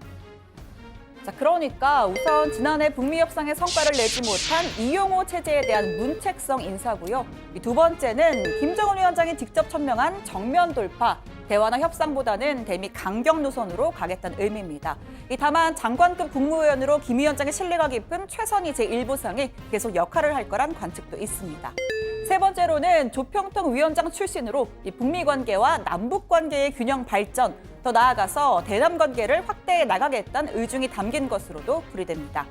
자, 그러니까 우선 지난해 북미 협상의 성과를 내지 못한 이용호 체제에 대한 문책성 인사고요. 두 번째는 김정은 위원장이 직접 천명한 정면 돌파, 대화나 협상보다는 대미 강경 노선으로 가겠다는 의미입니다. 다만 장관급 국무위원으로 김 위원장의 신뢰가 깊은 최선희 제1부상이 계속 역할을 할 거란 관측도 있습니다. 세 번째로는 조평통 위원장 출신으로 북미 관계와 남북 관계의 균형 발전, 더 나아가서 대남 관계를 확대해 나가겠다는 의중이 담긴 것으로도 풀이됩니다.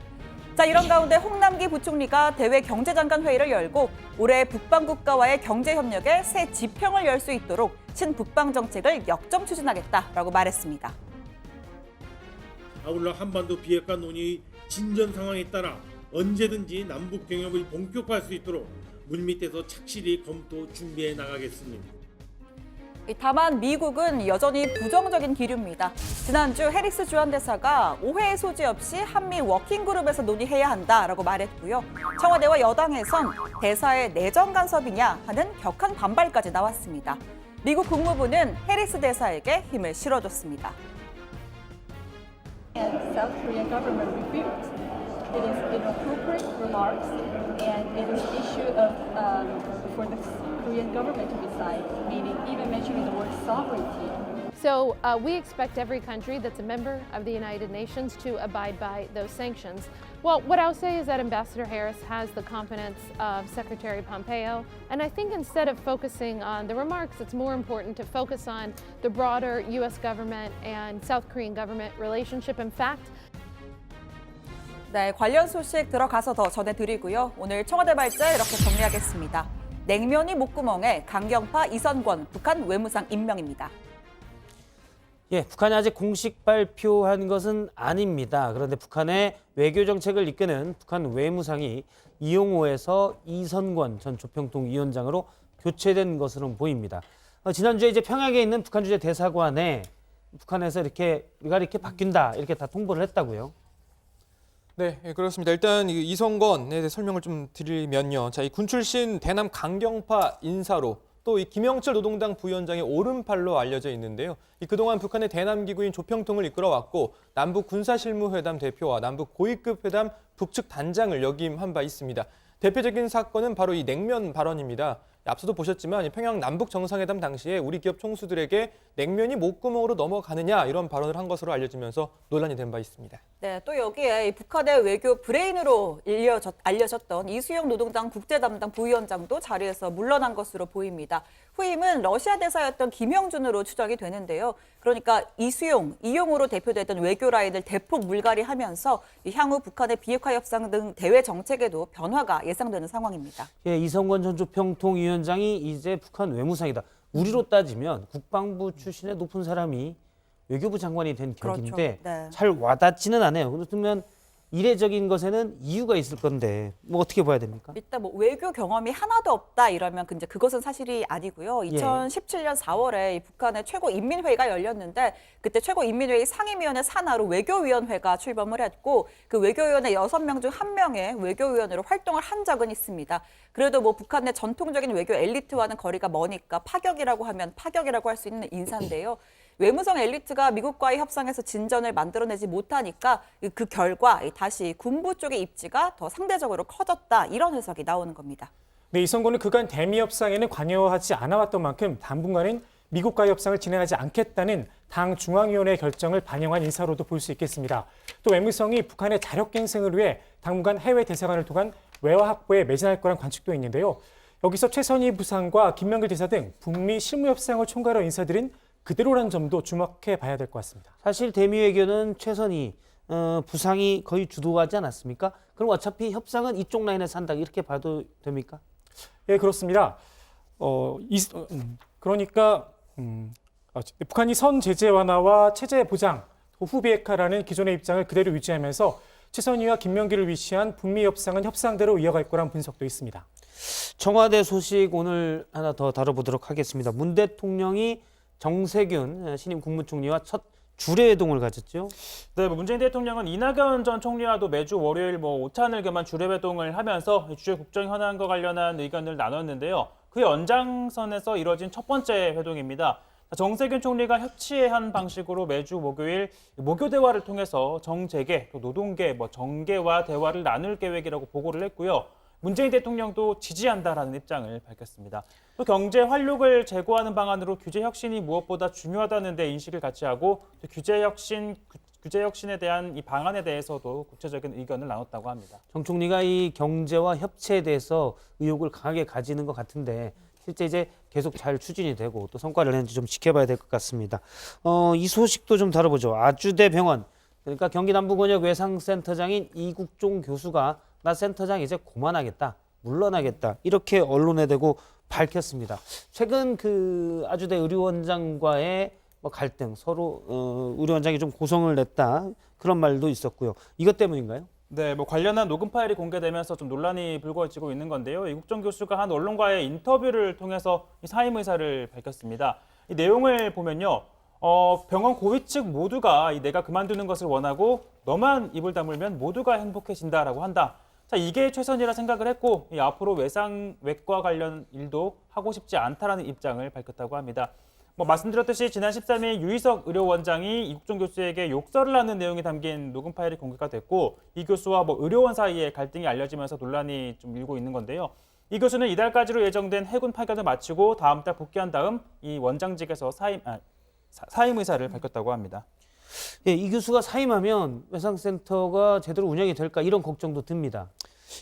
자, 이런 가운데 홍남기 부총리가 대외 경제장관 회의를 열고 올해 북방 국가와의 경제 협력에 새 지평을 열 수 있도록 친북방 정책을 역점 추진하겠다라고 말했습니다. 아울러 한반도 비핵화 논의 진전 상황에 따라 언제든지 남북 경협을 본격화할 수 있도록 물밑에서 착실히 검토 준비해 나가겠습니다. 다만 미국은 여전히 부정적인 기류입니다. 지난주 해리스 주한대사가 오해의 소지 없이 한미 워킹그룹에서 논의해야 한다라고 말했고요. 청와대와 여당에선 대사의 내정 간섭이냐 하는 격한 반발까지 나왔습니다. 미국 국무부는 해리스 대사에게 힘을 실어줬습니다. South Korean government refused. It is inappropriate remarks, and it is an issue for the Korean government to decide, meaning even mentioning the word sovereignty. So we expect every country that's a member of the United Nations to abide by those sanctions. Well, what I'll say is that Ambassador Harris has the confidence of Secretary Pompeo, and I think instead of focusing on the remarks, it's more important to focus on the broader U.S. government and South Korean government relationship. In fact, 네, 관련 소식 들어가서 더 전해드리고요. 오늘 청와대 발제 이렇게 정리하겠습니다. 냉면이 목구멍에 강경파 이선권 북한 외무상 임명입니다. 예, 북한이 아직 공식 발표한 것은 아닙니다. 그런데 북한의 외교 정책을 이끄는 북한 외무상이 이용호에서 이선권 전 조평통 위원장으로 교체된 것으로 보입니다. 지난주에 이제 평양에 있는 북한 주재 대사관에 북한에서 우리가 이렇게 바뀐다 이렇게 다 통보를 했다고요. 네, 그렇습니다. 일단 이선권에 대해 설명을 좀 드리면요. 자, 이 군 출신 대남 강경파 인사로 또 이 김영철 노동당 부위원장의 오른팔로 알려져 있는데요. 그동안 북한의 대남 기구인 조평통을 이끌어왔고 남북 군사실무회담 대표와 남북 고위급 회담 북측 단장을 역임한 바 있습니다. 대표적인 사건은 바로 이 냉면 발언입니다. 앞서도 보셨지만 평양 남북 정상회담 당시에 우리 기업 총수들에게 냉면이 목구멍으로 넘어가느냐 이런 발언을 한 것으로 알려지면서 논란이 된 바 있습니다. 네, 또 여기에 북한의 외교 브레인으로 알려졌던 이수영 노동당 국제담당 부위원장도 자리에서 물러난 것으로 보입니다. 후임은 러시아 대사였던 김영준으로 추정이 되는데요. 그러니까 이수용, 이용으로 대표됐던 외교 라인을 대폭 물갈이하면서 향후 북한의 비핵화 협상 등 대외 정책에도 변화가 예상되는 상황입니다. 예, 이성건 전 조평통위원장이 이제 북한 외무상이다. 우리로 따지면 국방부 출신의 높은 사람이 외교부 장관이 된 격인데 그렇죠. 네. 잘 와닿지는 않아요. 그렇다면 이례적인 것에는 이유가 있을 건데 뭐 어떻게 봐야 됩니까? 일단 뭐 외교 경험이 하나도 없다 이러면 이제 그것은 사실이 아니고요. 예. 2017년 4월에 북한의 최고인민회의가 열렸는데 그때 최고인민회의 상임위원회 산하로 외교위원회가 출범을 했고 그 외교위원회 6명 중 1명의 외교위원으로 활동을 한 적은 있습니다. 그래도 뭐 북한의 전통적인 외교 엘리트와는 거리가 머니까 파격이라고 하면 파격이라고 할 수 있는 인사인데요. 외무성 엘리트가 미국과의 협상에서 진전을 만들어내지 못하니까 그 결과 다시 군부 쪽의 입지가 더 상대적으로 커졌다 이런 해석이 나오는 겁니다. 네, 이성건은 그간 대미 협상에는 관여하지 않아왔던 만큼 당분간은 미국과의 협상을 진행하지 않겠다는 당 중앙위원회의 결정을 반영한 인사로도 볼 수 있겠습니다. 또 외무성이 북한의 자력 갱생을 위해 당분간 해외 대사관을 통한 외화 확보에 매진할 거란 관측도 있는데요. 여기서 최선희 부상과 김명길 대사 등 북미 실무 협상을 총괄한 인사들은 그대로라는 점도 주목해 봐야 될 것 같습니다. 사실 대미 외교는 최선희 부상이 거의 주도하지 않았습니까? 그럼 어차피 협상은 이쪽 라인에서 한다 이렇게 봐도 됩니까? 예, 그렇습니다. 그러니까 북한이 선 제재 완화와 체제 보장, 후비핵화라는 기존의 입장을 그대로 유지하면서 최선희와 김명길을 위시한 북미 협상은 협상대로 이어갈 거란 분석도 있습니다. 청와대 소식 오늘 하나 더 다뤄보도록 하겠습니다. 문 대통령이 정세균 신임 국무총리와 첫 주례회동을 가졌죠. 네, 문재인 대통령은 이낙연 전 총리와도 매주 월요일 오찬을 겸한 주례회동을 하면서 주요 국정 현안과 관련한 의견을 나눴는데요. 그 연장선에서 이뤄진 첫 번째 회동입니다. 정세균 총리가 협치에 한 방식으로 매주 목요일 목요 대화를 통해서 정재계, 또 노동계, 정계와 대화를 나눌 계획이라고 보고를 했고요. 문재인 대통령도 지지한다라는 입장을 밝혔습니다. 또 경제 활력을 제고하는 방안으로 규제 혁신이 무엇보다 중요하다는 데 인식을 같이 하고 또 규제 혁신에 대한 이 방안에 대해서도 구체적인 의견을 나눴다고 합니다. 정 총리가 이 경제와 협치에 대해서 의욕을 강하게 가지는 것 같은데 실제 이제 계속 잘 추진이 되고 또 성과를 내는지 좀 지켜봐야 될 것 같습니다. 이 소식도 좀 다뤄보죠. 아주대 병원, 그러니까 경기 남부권역 외상센터장인 이국종 교수가 나 센터장 이제 그만하겠다, 물러나겠다 이렇게 언론에 대고 밝혔습니다. 최근 그 아주대 의료원장과의 갈등, 서로 의료원장이 좀 고성을 냈다 그런 말도 있었고요. 이것 때문인가요? 네, 관련한 녹음 파일이 공개되면서 좀 논란이 불거지고 있는 건데요. 이국종 교수가 한 언론과의 인터뷰를 통해서 이 사임 의사를 밝혔습니다. 이 내용을 보면요. 병원 고위 측 모두가 내가 그만두는 것을 원하고 너만 입을 다물면 모두가 행복해진다라고 한다. 자, 이게 최선이라 생각을 했고 앞으로 외과 관련 일도 하고 싶지 않다라는 입장을 밝혔다고 합니다. 말씀드렸듯이 지난 13일 유희석 의료원장이 이국종 교수에게 욕설을 하는 내용이 담긴 녹음 파일이 공개가 됐고 이 교수와 의료원 사이에 갈등이 알려지면서 논란이 좀 일고 있는 건데요. 이 교수는 이달까지로 예정된 해군 파견을 마치고 다음 달 복귀한 다음 이 원장직에서 사임 의사를 밝혔다고 합니다. 예, 이 교수가 사임하면 외상센터가 제대로 운영이 될까 이런 걱정도 듭니다.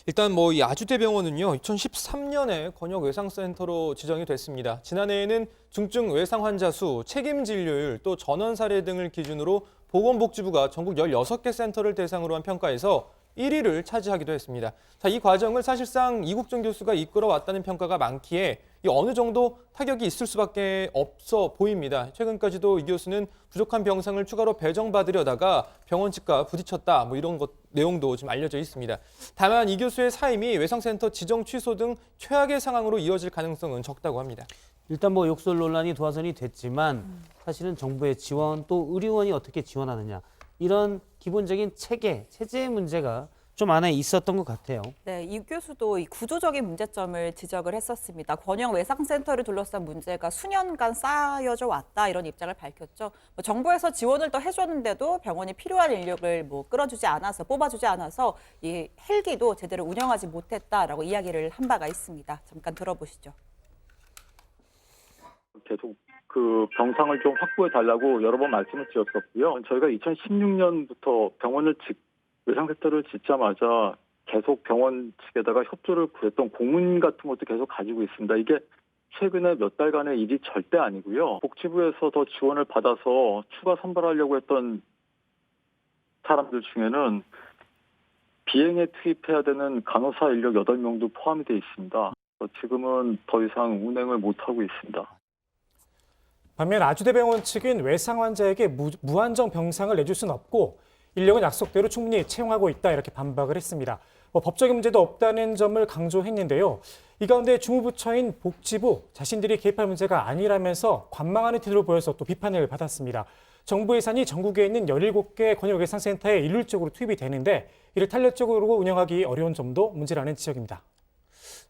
일단 이 아주대병원은요 2013년에 권역 외상센터로 지정이 됐습니다. 지난해에는 중증 외상 환자 수, 책임 진료율, 또 전원 사례 등을 기준으로 보건복지부가 전국 16개 센터를 대상으로 한 평가에서 1위를 차지하기도 했습니다. 자, 이 과정을 사실상 이국종 교수가 이끌어왔다는 평가가 많기에 어느 정도 타격이 있을 수밖에 없어 보입니다. 최근까지도 이 교수는 부족한 병상을 추가로 배정받으려다가 병원 측과 부딪혔다 이런 내용도 지금 알려져 있습니다. 다만 이 교수의 사임이 외상센터 지정 취소 등 최악의 상황으로 이어질 가능성은 적다고 합니다. 일단 욕설 논란이 도화선이 됐지만 사실은 정부의 지원 또 의료원이 어떻게 지원하느냐 이런 기본적인 체제의 문제가 좀 안에 있었던 것 같아요. 네, 이 교수도 이 구조적인 문제점을 지적을 했었습니다. 권역 외상센터를 둘러싼 문제가 수년간 쌓여져 왔다 이런 입장을 밝혔죠. 정부에서 지원을 더 해줬는데도 병원이 필요한 인력을 끌어주지 않아서 뽑아주지 않아서 이 헬기도 제대로 운영하지 못했다라고 이야기를 한 바가 있습니다. 잠깐 들어보시죠. 계속 그 병상을 좀 확보해 달라고 여러 번 말씀을 드렸었고요. 저희가 2016년부터 외상센터를 짓자마자 계속 병원 측에다가 협조를 구했던 공문 같은 것도 계속 가지고 있습니다. 이게 최근에 몇 달간의 일이 절대 아니고요. 복지부에서 더 지원을 받아서 추가 선발하려고 했던 사람들 중에는 비행에 투입해야 되는 간호사 인력 8명도 포함이 되어 있습니다. 지금은 더 이상 운행을 못하고 있습니다. 반면 아주대병원 측은 외상 환자에게 무한정 병상을 내줄 수는 없고 인력은 약속대로 충분히 채용하고 있다 이렇게 반박을 했습니다. 법적인 문제도 없다는 점을 강조했는데요. 이 가운데 주무부처인 복지부 자신들이 개입할 문제가 아니라면서 관망하는 태도를 보여서 또 비판을 받았습니다. 정부 예산이 전국에 있는 17개 권역예산센터에 일률적으로 투입이 되는데 이를 탄력적으로 운영하기 어려운 점도 문제라는 지적입니다.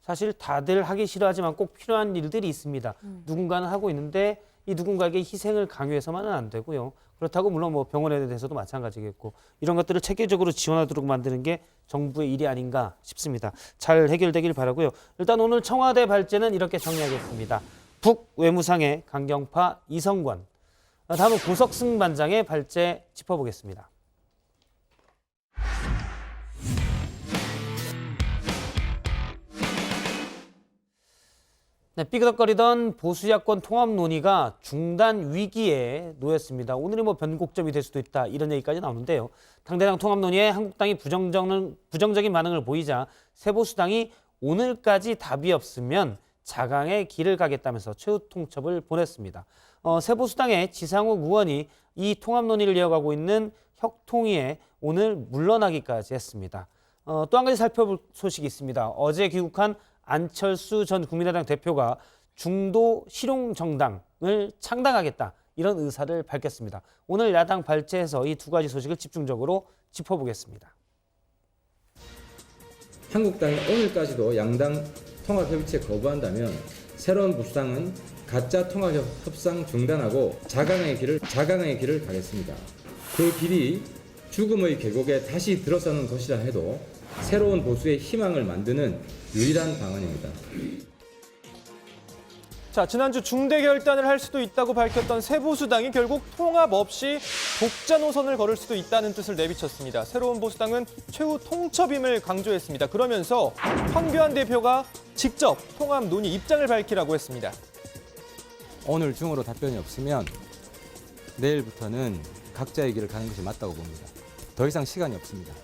사실 다들 하기 싫어하지만 꼭 필요한 일들이 있습니다. 누군가는 하고 있는데 이 누군가에게 희생을 강요해서만은 안 되고요. 그렇다고 물론 뭐 병원에 대해서도 마찬가지겠고 이런 것들을 체계적으로 지원하도록 만드는 게 정부의 일이 아닌가 싶습니다. 잘 해결되길 바라고요. 일단 오늘 청와대 발제는 이렇게 정리하겠습니다. 북외무상의 강경파 이성권. 다음은 고석승 반장의 발제 짚어보겠습니다. 네, 삐그덕거리던 보수야권 통합 논의가 중단 위기에 놓였습니다. 오늘이 뭐 변곡점이 될 수도 있다 이런 얘기까지 나오는데요. 당대당 통합 논의에 한국당이 부정적인 반응을 보이자 세보수당이 오늘까지 답이 없으면 자강의 길을 가겠다면서 최후 통첩을 보냈습니다. 세보수당의 지상욱 의원이 이 통합 논의를 이어가고 있는 혁통위에 오늘 물러나기까지 했습니다. 또 한 가지 살펴볼 소식이 있습니다. 어제 귀국한 안철수 전 국민의당 대표가 중도 실용정당을 창당하겠다 이런 의사를 밝혔습니다. 오늘 야당 발제에서 이 두 가지 소식을 집중적으로 짚어보겠습니다. 한국당이 오늘까지도 양당 통합협의체 거부한다면 새로운 보수당은 가짜 통합협상 중단하고 자강의 길을 가겠습니다. 그 길이 죽음의 계곡에 다시 들어서는 것이라 해도 새로운 보수의 희망을 만드는 유일한 방안입니다. 자, 지난주 중대 결단을 할 수도 있다고 밝혔던 세보수당이 결국 통합 없이 독자 노선을 걸을 수도 있다는 뜻을 내비쳤습니다. 새로운 보수당은 최후 통첩임을 강조했습니다. 그러면서 황교안 대표가 직접 통합 논의 입장을 밝히라고 했습니다. 오늘 중으로 답변이 없으면 내일부터는 각자의 길을 가는 것이 맞다고 봅니다. 더 이상 시간이 없습니다.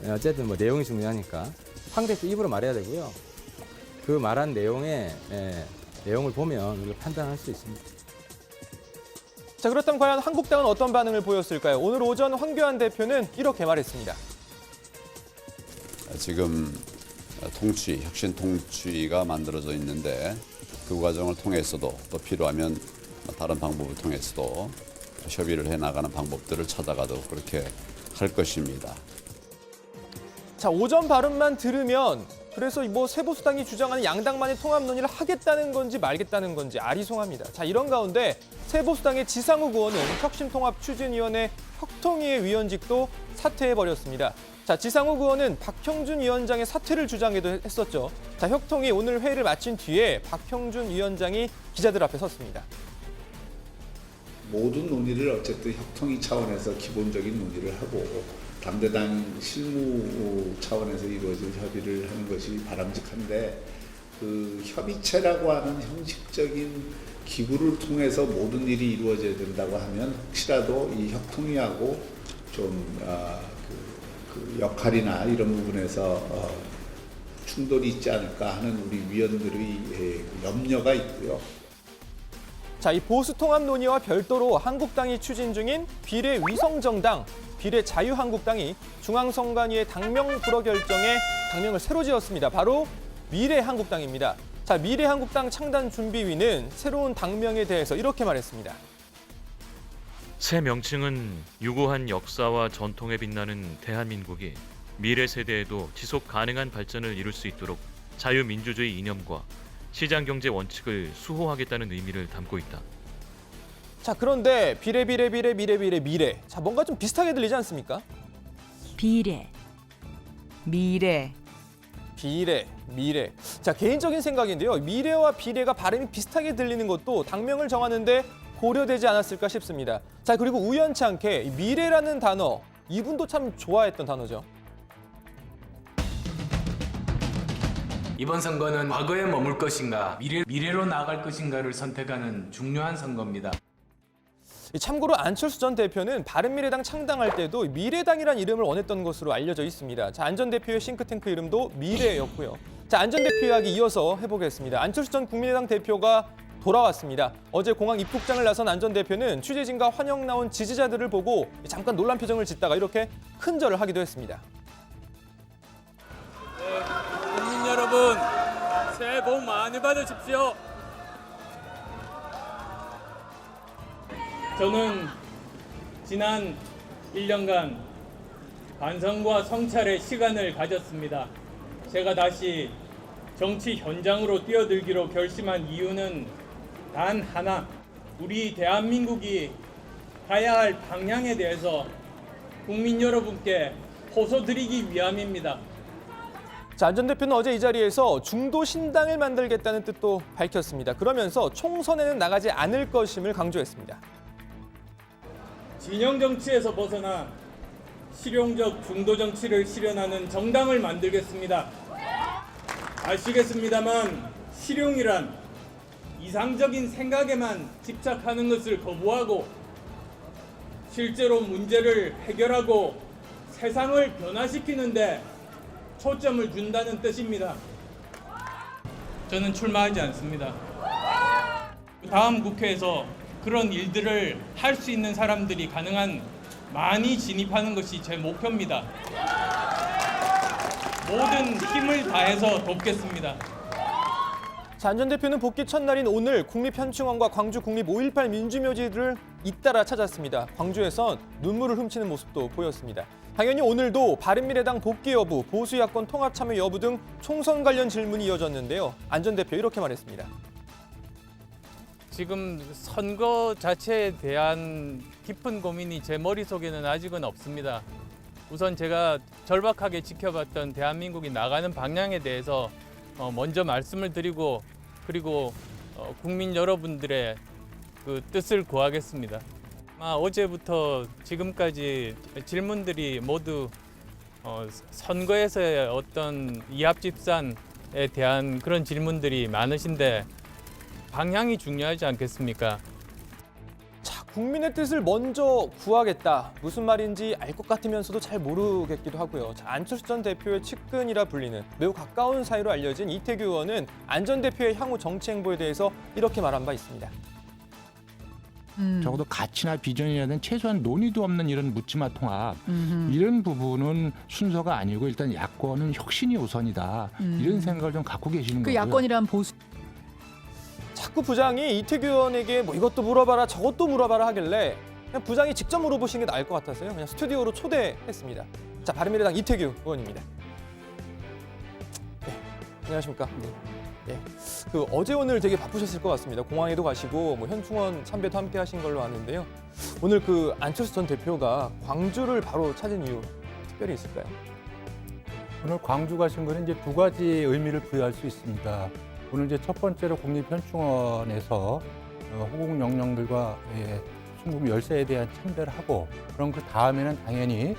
어쨌든 뭐 내용이 중요하니까 황 대표 입으로 말해야 되고요. 그 말한 내용을 보면 우리가 판단할 수 있습니다. 자, 그렇다면 과연 한국당은 어떤 반응을 보였을까요? 오늘 오전 황교안 대표는 이렇게 말했습니다. 지금 혁신 통치가 만들어져 있는데 그 과정을 통해서도 또 필요하면 다른 방법을 통해서도 협의를 해나가는 방법들을 찾아가도록 그렇게 할 것입니다. 자, 오전 발언만 들으면 그래서 뭐 세보수당이 주장하는 양당만의 통합 논의를 하겠다는 건지 말겠다는 건지 아리송합니다. 자, 이런 가운데 세보수당의 지상욱 의원은 혁신통합추진위원회 혁통위의 위원직도 사퇴해버렸습니다. 자, 지상욱 의원은 박형준 위원장의 사퇴를 주장해도 했었죠. 자, 혁통위 오늘 회의를 마친 뒤에 박형준 위원장이 기자들 앞에 섰습니다. 모든 논의를 어쨌든 혁통위 차원에서 기본적인 논의를 하고 당대당 실무 차원에서 이루어질 협의를 하는 것이 바람직한데 그 협의체라고 하는 형식적인 기구를 통해서 모든 일이 이루어져야 된다고 하면 혹시라도 이 혁통위하고 좀 그 역할이나 이런 부분에서 충돌이 있지 않을까 하는 우리 위원들의 염려가 있고요. 자, 이 보수 통합 논의와 별도로 한국당이 추진 중인 비례 위성정당, 비례 자유한국당이 중앙선관위의 당명 불허 결정에 당명을 새로 지었습니다. 바로 미래한국당입니다. 자, 미래한국당 창단준비위는 새로운 당명에 대해서 이렇게 말했습니다. 새 명칭은 유구한 역사와 전통에 빛나는 대한민국이 미래 세대에도 지속 가능한 발전을 이룰 수 있도록 자유민주주의 이념과 시장경제 원칙을 수호하겠다는 의미를 담고 있다. 자, 그런데 미래. 자, 뭔가 좀 비슷하게 들리지 않습니까? 미래. 자, 개인적인 생각인데요. 미래와 비례가 발음이 비슷하게 들리는 것도 당명을 정하는데 고려되지 않았을까 싶습니다. 자, 그리고 우연치 않게 미래라는 단어, 이분도 참 좋아했던 단어죠. 이번 선거는 과거에 머물 것인가, 미래로 나아갈 것인가를 선택하는 중요한 선거입니다. 참고로 안철수 전 대표는 바른미래당 창당할 때도 미래당이란 이름을 원했던 것으로 알려져 있습니다. 자, 안 전 대표의 싱크탱크 이름도 미래였고요. 자, 안 전 대표 이야기 이어서 해보겠습니다. 안철수 전 국민의당 대표가 돌아왔습니다. 어제 공항 입국장을 나선 안 전 대표는 취재진과 환영 나온 지지자들을 보고 잠깐 놀란 표정을 짓다가 이렇게 큰절을 하기도 했습니다. 네, 국민 여러분, 새해 복 많이 받으십시오. 저는 지난 1년간 반성과 성찰의 시간을 가졌습니다. 제가 다시 정치 현장으로 뛰어들기로 결심한 이유는 단 하나, 우리 대한민국이 가야 할 방향에 대해서 국민 여러분께 호소드리기 위함입니다. 자, 안 전 대표는 어제 이 자리에서 중도 신당을 만들겠다는 뜻도 밝혔습니다. 그러면서 총선에는 나가지 않을 것임을 강조했습니다. 진영 정치에서 벗어나 실용적 중도 정치를 실현하는 정당을 만들겠습니다. 아시겠습니다만 실용이란 이상적인 생각에만 집착하는 것을 거부하고 실제로 문제를 해결하고 세상을 변화시키는데 초점을 준다는 뜻입니다. 저는 출마하지 않습니다. 다음 국회에서 그런 일들을 할 수 있는 사람들이 가능한 많이 진입하는 것이 제 목표입니다. 모든 힘을 다해서 돕겠습니다. 자, 안 전 대표는 복귀 첫날인 오늘 국립현충원과 광주 국립 5.18 민주묘지를 잇따라 찾았습니다. 광주에선 눈물을 훔치는 모습도 보였습니다. 당연히 오늘도 바른미래당 복귀 여부, 보수 야권 통합 참여 여부 등 총선 관련 질문이 이어졌는데요. 안 전 대표 이렇게 말했습니다. 지금 선거 자체에 대한 깊은 고민이 제 머릿속에는 아직은 없습니다. 우선 제가 절박하게 지켜봤던 대한민국이 나가는 방향에 대해서 먼저 말씀을 드리고 그리고 국민 여러분들의 그 뜻을 구하겠습니다. 어제부터 지금까지 질문들이 모두 선거에서의 어떤 이합집산에 대한 그런 질문들이 많으신데 방향이 중요하지 않겠습니까? 자, 국민의 뜻을 먼저 구하겠다. 무슨 말인지 알 것 같으면서도 잘 모르겠기도 하고요. 자, 안철수 전 대표의 측근이라 불리는 매우 가까운 사이로 알려진 이태규 의원은 안 전 대표의 향후 정치 행보에 대해서 이렇게 말한 바 있습니다. 적어도 가치나 비전이라든 최소한 논의도 없는 이런 묻지마 통합 이런 부분은 순서가 아니고 일단 야권은 혁신이 우선이다. 이런 생각을 좀 갖고 계시는 거고요. 야권이란 보수. 자꾸 부장이 이태규 의원에게 뭐 이것도 물어봐라 저것도 물어봐라 하길래 그냥 부장이 직접 물어보시는 게 나을 것 같아서요. 그냥 스튜디오로 초대했습니다. 자, 바른미래당 이태규 의원입니다. 네, 안녕하십니까? 네. 어제 오늘 되게 바쁘셨을 것 같습니다. 공항에도 가시고 뭐 현충원 참배도 함께 하신 걸로 아는데요. 오늘 안철수 전 대표가 광주를 바로 찾은 이유 특별히 있을까요? 오늘 광주 가신 거는 이제 두 가지 의미를 부여할 수 있습니다. 오늘 이제 첫 번째로 국립현충원에서 호국 영령들과 순국 열사에 대한 참배를 하고 그럼 그 다음에는 당연히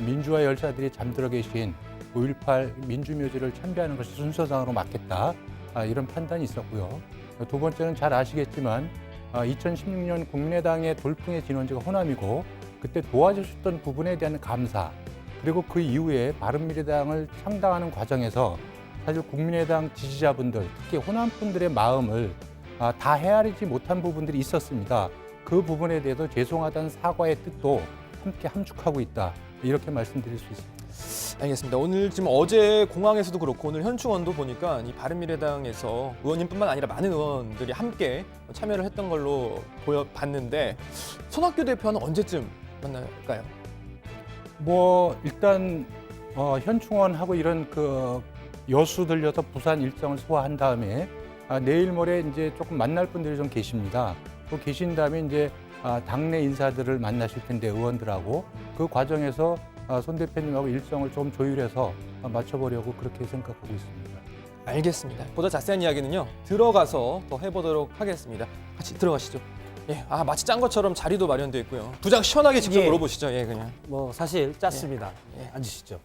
민주화 열사들이 잠들어 계신 5.18 민주묘지를 참배하는 것이 순서상으로 맞겠다. 이런 판단이 있었고요. 두 번째는 잘 아시겠지만 2016년 국민의당의 돌풍의 진원지가 호남이고 그때 도와주셨던 부분에 대한 감사 그리고 그 이후에 바른미래당을 창당하는 과정에서 사실 국민의당 지지자분들 특히 호남 분들의 마음을 다 헤아리지 못한 부분들이 있었습니다. 그 부분에 대해서 죄송하다는 사과의 뜻도 함께 함축하고 있다. 이렇게 말씀드릴 수 있습니다. 알겠습니다. 오늘 지금 어제 공항에서도 그렇고 오늘 현충원도 보니까 이 바른미래당에서 의원님뿐만 아니라 많은 의원들이 함께 참여를 했던 걸로 봤는데 손학규 대표는 언제쯤 만날까요? 일단 현충원하고 이런 여수 들려서 부산 일정을 소화한 다음에 내일 모레 이제 조금 만날 분들이 좀 계십니다. 또 계신 다음에 이제 당내 인사들을 만나실 텐데 의원들하고 그 과정에서 손 대표님하고 일정을 좀 조율해서 맞춰보려고 그렇게 생각하고 있습니다. 알겠습니다. 보다 자세한 이야기는요 들어가서 더 해보도록 하겠습니다. 같이 들어가시죠. 예, 마치 짠 것처럼 자리도 마련되어 있고요. 부장 시원하게 직접 물어보시죠. 예, 그냥. 사실 짰습니다. 앉으시죠.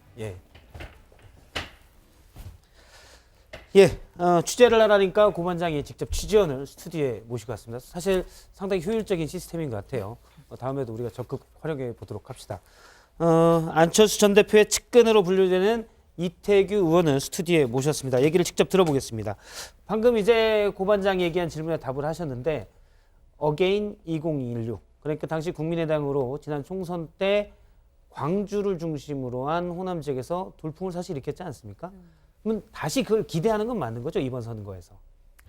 예, 취재를 하라니까 고반장이 직접 취재원을 스튜디오에 모시고 왔습니다. 사실 상당히 효율적인 시스템인 것 같아요. 다음에도 우리가 적극 활용해 보도록 합시다. 안철수 전 대표의 측근으로 분류되는 이태규 의원을 스튜디오에 모셨습니다. 얘기를 직접 들어보겠습니다. 방금 이제 고반장이 얘기한 질문에 답을 하셨는데 어게인 2016, 그러니까 당시 국민의당으로 지난 총선 때 광주를 중심으로 한 호남 지역에서 돌풍을 사실 일으켰지 않습니까? 그러면 다시 그걸 기대하는 건 맞는 거죠, 이번 선거에서?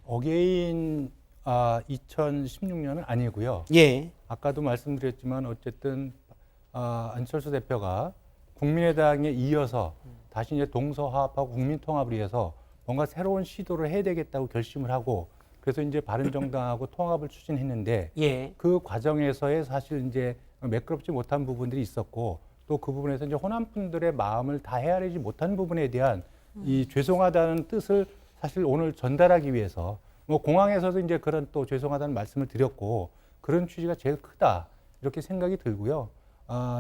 어게인 2016년은 아니고요. 예. 아까도 말씀드렸지만 어쨌든 안철수 대표가 국민의당에 이어서 다시 이제 동서화합하고 국민통합을 위해서 뭔가 새로운 시도를 해야 되겠다고 결심을 하고 그래서 이제 바른정당하고 통합을 추진했는데 예. 그 과정에서의 사실 이제 매끄럽지 못한 부분들이 있었고 또 그 부분에서 이제 호남 분들의 마음을 다 헤아리지 못한 부분에 대한 이 죄송하다는 뜻을 사실 오늘 전달하기 위해서 뭐 공항에서도 이제 그런 또 죄송하다는 말씀을 드렸고 그런 취지가 제일 크다 이렇게 생각이 들고요.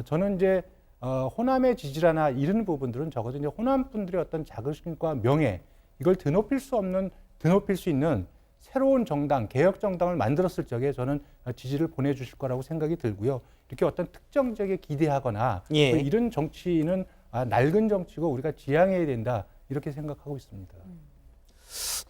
저는 이제 호남의 지지라나 이런 부분들은 적어도 이제 호남 분들의 어떤 자긍심과 명예 이걸 드높일 수 있는 새로운 정당, 개혁 정당을 만들었을 적에 저는 지지를 보내주실 거라고 생각이 들고요. 이렇게 어떤 특정적에 기대하거나 예. 뭐 이런 정치는 낡은 정치고 우리가 지향해야 된다 이렇게 생각하고 있습니다.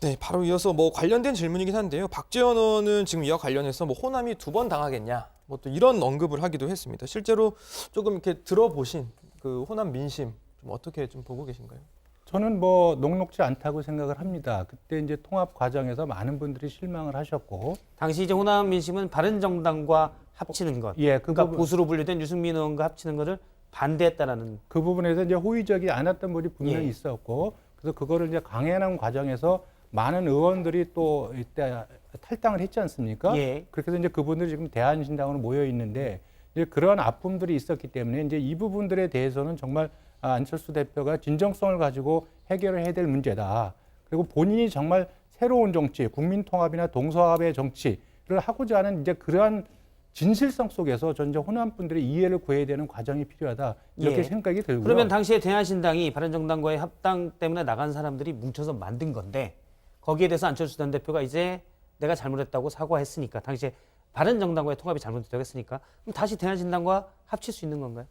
네, 바로 이어서 뭐 관련된 질문이긴 한데요. 박지원 의원은 지금 이와 관련해서 뭐 호남이 2번 당하겠냐, 뭐 또 이런 언급을 하기도 했습니다. 실제로 조금 이렇게 들어보신 그 호남 민심 좀 어떻게 좀 보고 계신가요? 저는 뭐 녹록지 않다고 생각을 합니다. 그때 이제 통합 과정에서 많은 분들이 실망을 하셨고 당시 이제 호남 민심은 바른정당과 합치는 것, 예, 그러니까 보수로 분류된 유승민 의원과 합치는 것을 반대했다라는 그 부분에서 이제 호의적이 않았던 분이 분명히 예. 있었고 그래서 그거를 이제 강행하는 과정에서 많은 의원들이 또 이때 탈당을 했지 않습니까? 예. 그렇게 해서 이제 그분들이 지금 대한신당으로 모여 있는데 이제 그런 아픔들이 있었기 때문에 이제 이 부분들에 대해서는 정말 안철수 대표가 진정성을 가지고 해결을 해야 될 문제다. 그리고 본인이 정말 새로운 정치, 국민통합이나 동서합의 정치를 하고자 하는 이제 그러한 진실성 속에서 전 이제 호남 분들의 이해를 구해야 되는 과정이 필요하다 이렇게 예. 생각이 들고요. 그러면 당시에 대한신당이 바른정당과의 합당 때문에 나간 사람들이 뭉쳐서 만든 건데 거기에 대해서 안철수 전 대표가 이제 내가 잘못했다고 사과했으니까 당시에 바른정당과의 통합이 잘못됐다고 했으니까 그럼 다시 대한신당과 합칠 수 있는 건가요?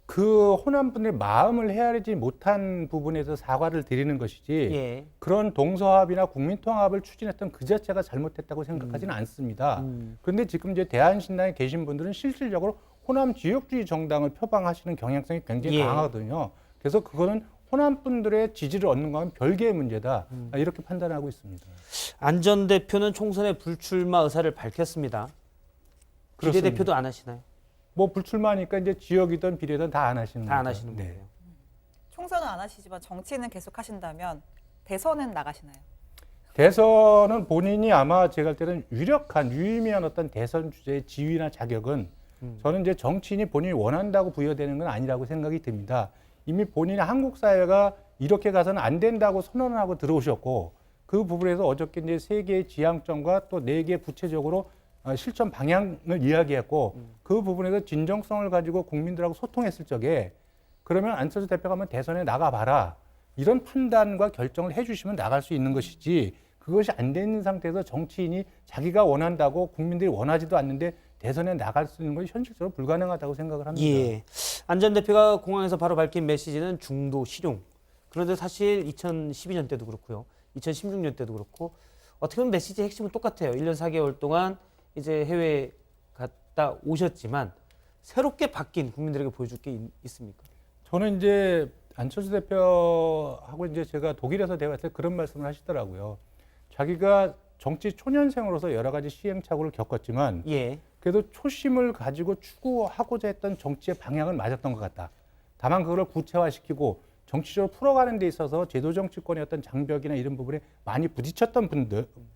그 호남 분들의 마음을 헤아리지 못한 부분에서 사과를 드리는 것이지 예. 그런 동서합이나 국민통합을 추진했던 그 자체가 잘못했다고 생각하지는 않습니다. 그런데 지금 이제 대한신당에 계신 분들은 실질적으로 호남 지역주의 정당을 표방하시는 경향성이 굉장히 예. 강하거든요. 그래서 그거는 호남 분들의 지지를 얻는 거는 별개의 문제다 이렇게 판단하고 있습니다. 안 전 대표는 총선에 불출마 의사를 밝혔습니다. 비례대표도 안 하시나요? 뭐 불출마하니까 이제 지역이든 비례든 다 안 하시는 다 안 거죠. 하시는 네. 거예요. 총선은 안 하시지만 정치는 계속 하신다면 대선은 나가시나요? 대선은 본인이 아마 제가 할 때는 유의미한 어떤 대선 주제의 지위나 자격은 저는 이제 정치인이 본인이 원한다고 부여되는 건 아니라고 생각이 듭니다. 이미 본인이 한국 사회가 이렇게 가서는 안 된다고 선언을 하고 들어오셨고 그 부분에서 어저께 이제 3개의 지향점과 또 4개 구체적으로 실천 방향을 이야기했고 그 부분에서 진정성을 가지고 국민들하고 소통했을 적에 그러면 안철수 대표가 한번 대선에 나가봐라 이런 판단과 결정을 해주시면 나갈 수 있는 것이지 그것이 안 되는 상태에서 정치인이 자기가 원한다고 국민들이 원하지도 않는데 대선에 나갈 수 있는 것이 현실적으로 불가능하다고 생각을 합니다. 예. 안 전 대표가 공항에서 바로 밝힌 메시지는 중도 실용. 그런데 사실 2012년 때도 그렇고요. 2016년 때도 그렇고 어떻게 보면 메시지의 핵심은 똑같아요. 1년 4개월 동안 이제 해외에 갔다 오셨지만 새롭게 바뀐 국민들에게 보여줄 게 있습니까? 저는 이제 안철수 대표하고 이제 제가 독일에서 대화할 때 그런 말씀을 하시더라고요. 자기가 정치 초년생으로서 여러 가지 시행착오를 겪었지만 예. 그래도 초심을 가지고 추구하고자 했던 정치의 방향은 맞았던 것 같다. 다만 그걸 구체화시키고 정치적으로 풀어가는 데 있어서 제도 정치권의 어떤 장벽이나 이런 부분에 많이 부딪혔던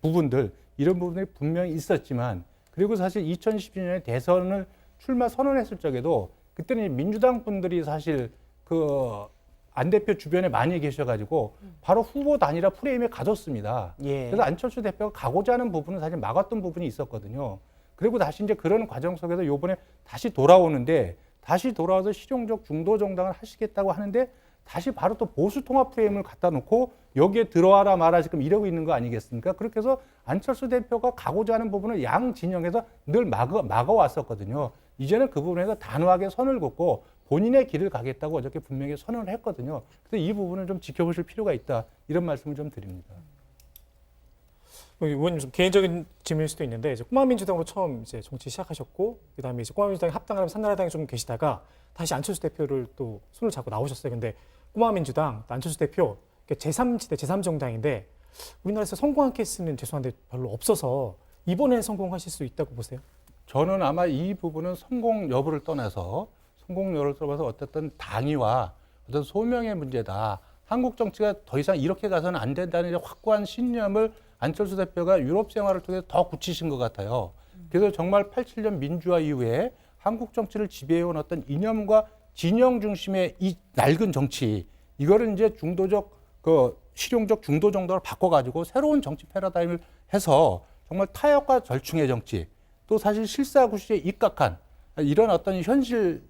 부분들 이런 부분이 분명히 있었지만 그리고 사실 2012년에 대선을 출마 선언했을 적에도 그때는 민주당 분들이 사실 그 안 대표 주변에 많이 계셔가지고 바로 후보 단일화 프레임에 가뒀습니다. 예. 그래서 안철수 대표가 가고자 하는 부분은 사실 막았던 부분이 있었거든요. 그리고 다시 이제 그런 과정 속에서 요번에 다시 돌아오는데 다시 돌아와서 실용적 중도 정당을 하시겠다고 하는데 다시 바로 또 보수 통합 프레임을 갖다 놓고 여기에 들어와라 마라 지금 이러고 있는 거 아니겠습니까? 그렇게 해서 안철수 대표가 가고자 하는 부분을 양 진영에서 늘 막아왔었거든요. 이제는 그 부분에서 단호하게 선을 긋고 본인의 길을 가겠다고 어저께 분명히 선언을 했거든요. 그래서 이 부분을 좀 지켜보실 필요가 있다. 이런 말씀을 좀 드립니다. 의원님 좀 개인적인 질문일 수도 있는데 이제 꼬마민주당으로 처음 이제 정치 시작하셨고 그다음에 이제 꼬마민주당에 합당을 하면 한나라당에 좀 계시다가 다시 안철수 대표를 또 손을 잡고 나오셨어요. 근데 꼬마민주당 안철수 대표 제3지대 제3정당인데 우리나라에서 성공한 케이스는 죄송한데 별로 없어서 이번엔 성공하실 수 있다고 보세요? 저는 아마 이 부분은 성공 여부를 떠나서 어쨌든 당위와 어떤 소명의 문제다. 한국 정치가 더 이상 이렇게 가서는 안 된다는 확고한 신념을 안철수 대표가 유럽 생활을 통해서 더 굳히신 것 같아요. 그래서 정말 87년 민주화 이후에 한국 정치를 지배해온 어떤 이념과 진영 중심의 이 낡은 정치, 이거를 이제 중도적, 실용적 중도 정도로 바꿔가지고 새로운 정치 패러다임을 해서 정말 타협과 절충의 정치, 또 사실 실사구시에 입각한 이런 어떤 현실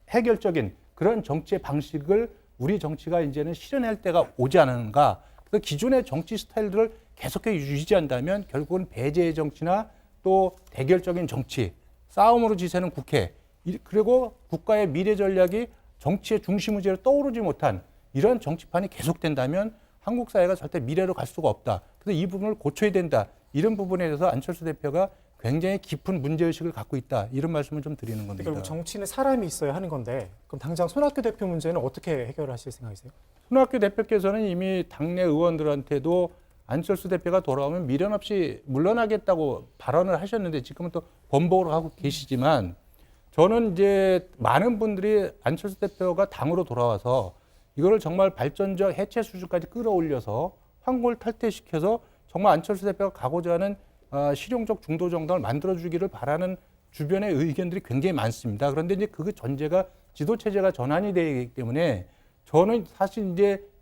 해결적인 그런 정치의 방식을 우리 정치가 이제는 실현할 때가 오지 않은가. 그래서 기존의 정치 스타일들을 계속해서 유지한다면 결국은 배제의 정치나 또 대결적인 정치, 싸움으로 지새는 국회, 그리고 국가의 미래 전략이 정치의 중심 의제로 떠오르지 못한 이런 정치판이 계속된다면 한국 사회가 절대 미래로 갈 수가 없다. 그래서 이 부분을 고쳐야 된다. 이런 부분에 대해서 안철수 대표가 굉장히 깊은 문제의식을 갖고 있다. 이런 말씀을 좀 드리는 겁니다. 그러니까 정치는 사람이 있어야 하는 건데 그럼 당장 손학규 대표 문제는 어떻게 해결하실 생각이세요? 손학규 대표께서는 이미 당내 의원들한테도 안철수 대표가 돌아오면 미련 없이 물러나겠다고 발언을 하셨는데 지금은 또 번복을 하고 계시지만 저는 이제 많은 분들이 안철수 대표가 당으로 돌아와서 이거를 정말 발전적 해체 수준까지 끌어올려서 황골 탈퇴시켜서 정말 안철수 대표가 가고자 하는 실용적 중도 정당을 만들어주기를 바라는 주변의 의견들이 굉장히 많습니다. 그런데 이제 그 전제가 지도 체제가 전환이 되기 때문에 저는 사실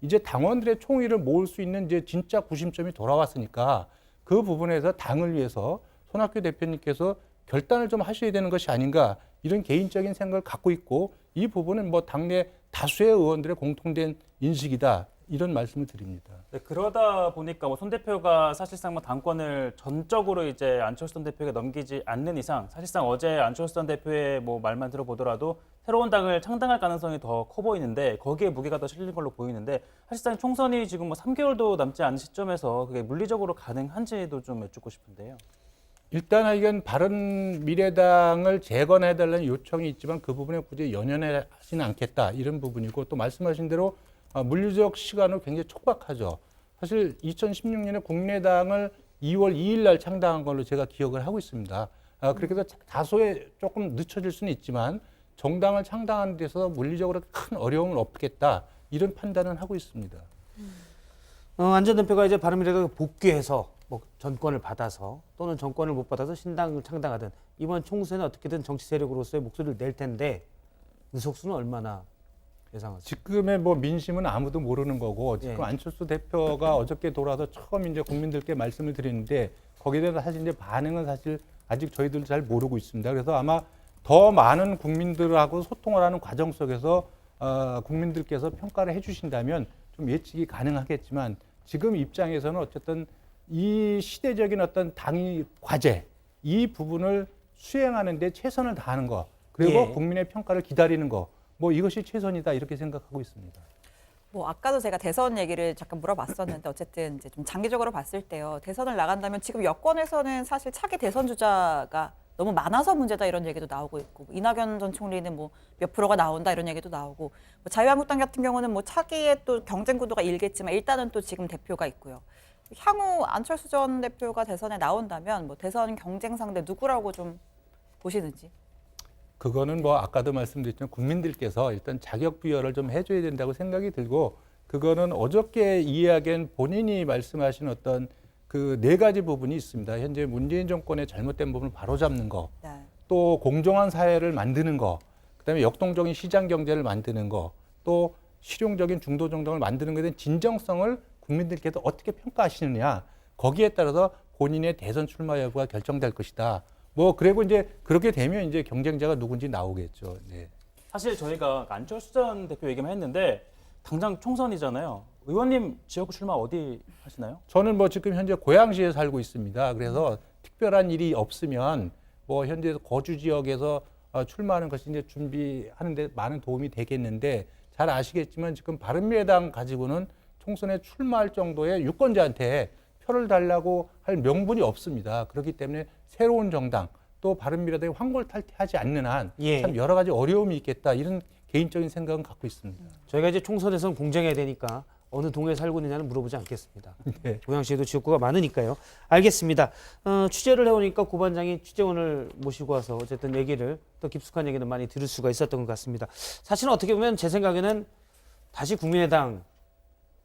이제 당원들의 총의를 모을 수 있는 이제 진짜 구심점이 돌아왔으니까 그 부분에서 당을 위해서 손학규 대표님께서 결단을 좀 하셔야 되는 것이 아닌가 이런 개인적인 생각을 갖고 있고 이 부분은 뭐 당내 다수의 의원들의 공통된 인식이다. 이런 말씀을 드립니다. 네, 그러다 보니까 뭐 손 대표가 사실상 뭐 당권을 전적으로 이제 안철수 전 대표에게 넘기지 않는 이상 사실상 어제 안철수 전 대표의 뭐 말만 들어보더라도 새로운 당을 창당할 가능성이 더 커 보이는데 거기에 무게가 더 실린 걸로 보이는데 사실상 총선이 지금 뭐 3개월도 남지 않은 시점에서 그게 물리적으로 가능한지도 좀 여쭙고 싶은데요. 일단 이건 바른미래당을 재건해달라는 요청이 있지만 그 부분에 굳이 연연하지는 않겠다 이런 부분이고 또 말씀하신 대로 물리적 시간은 굉장히 촉박하죠. 사실 2016년에 국민의당을 2월 2일 날 창당한 걸로 제가 기억을 하고 있습니다. 그렇게 해서 다소의 조금 늦춰질 수는 있지만 정당을 창당하는 데서 물리적으로 큰 어려움을 없겠다 이런 판단은 하고 있습니다. 안 전 대표가 이제 바른미래당에 복귀해서 뭐 전권을 받아서 또는 정권을 못 받아서 신당을 창당하든 이번 총선에 어떻게든 정치 세력으로서의 목소리를 낼 텐데 의석수는 얼마나 예상하세요? 지금의 뭐 민심은 아무도 모르는 거고 지금 안철수 대표가 어저께 돌아서 처음 이제 국민들께 말씀을 드리는데 거기에 대해서 사실 이제 반응은 사실 아직 저희들도 잘 모르고 있습니다. 그래서 아마 더 많은 국민들하고 소통을 하는 과정 속에서 국민들께서 평가를 해주신다면 좀 예측이 가능하겠지만 지금 입장에서는 어쨌든 이 시대적인 어떤 당위 과제 이 부분을 수행하는 데 최선을 다하는 거 그리고 국민의 평가를 기다리는 거 뭐 이것이 최선이다 이렇게 생각하고 있습니다. 뭐 아까도 제가 대선 얘기를 잠깐 물어봤었는데 어쨌든 이제 좀 장기적으로 봤을 때요. 대선을 나간다면 지금 여권에서는 사실 차기 대선 주자가 너무 많아서 문제다 이런 얘기도 나오고 있고 이낙연 전 총리는 뭐 몇 프로가 나온다 이런 얘기도 나오고 뭐 자유한국당 같은 경우는 뭐 차기에 또 경쟁 구도가 일겠지만 일단은 또 지금 대표가 있고요. 향후 안철수 전 대표가 대선에 나온다면 뭐 대선 경쟁 상대 누구라고 좀 보시는지? 그거는 뭐 아까도 말씀드렸지만 국민들께서 일단 자격 부여를 좀 해줘야 된다고 생각이 들고 그거는 어저께 이야기한 본인이 말씀하신 어떤 그 네 가지 부분이 있습니다. 현재 문재인 정권의 잘못된 부분을 바로잡는 거, 또 공정한 사회를 만드는 거, 그다음에 역동적인 시장 경제를 만드는 거, 또 실용적인 중도 정당을 만드는 것에 대한 진정성을 국민들께서 어떻게 평가하시느냐 거기에 따라서 본인의 대선 출마 여부가 결정될 것이다. 뭐 그리고 이제 그렇게 되면 이제 경쟁자가 누군지 나오겠죠. 네. 사실 저희가 안철수 전 대표 얘기만 했는데 당장 총선이잖아요. 의원님 지역구 출마 어디 하시나요? 저는 뭐 지금 현재 고양시에 살고 있습니다. 그래서 특별한 일이 없으면 뭐 현재 거주 지역에서 출마하는 것이 이제 준비하는데 많은 도움이 되겠는데 잘 아시겠지만 지금 바른미래당 가지고는 총선에 출마할 정도의 유권자한테 표를 달라고 할 명분이 없습니다. 그렇기 때문에 새로운 정당 또 바른미래당이 환골탈퇴하지 않는 한 참 여러 가지 어려움이 있겠다 이런 개인적인 생각은 갖고 있습니다. 저희가 이제 총선에서는 공정해야 되니까 어느 동에 살고 있느냐는 물어보지 않겠습니다. 네. 고양시에도 지역구가 많으니까요. 알겠습니다. 취재를 해오니까 고 반장이 취재원을 모시고 와서 어쨌든 얘기를 더 깊숙한 얘기는 많이 들을 수가 있었던 것 같습니다. 사실은 어떻게 보면 제 생각에는 다시 국민의당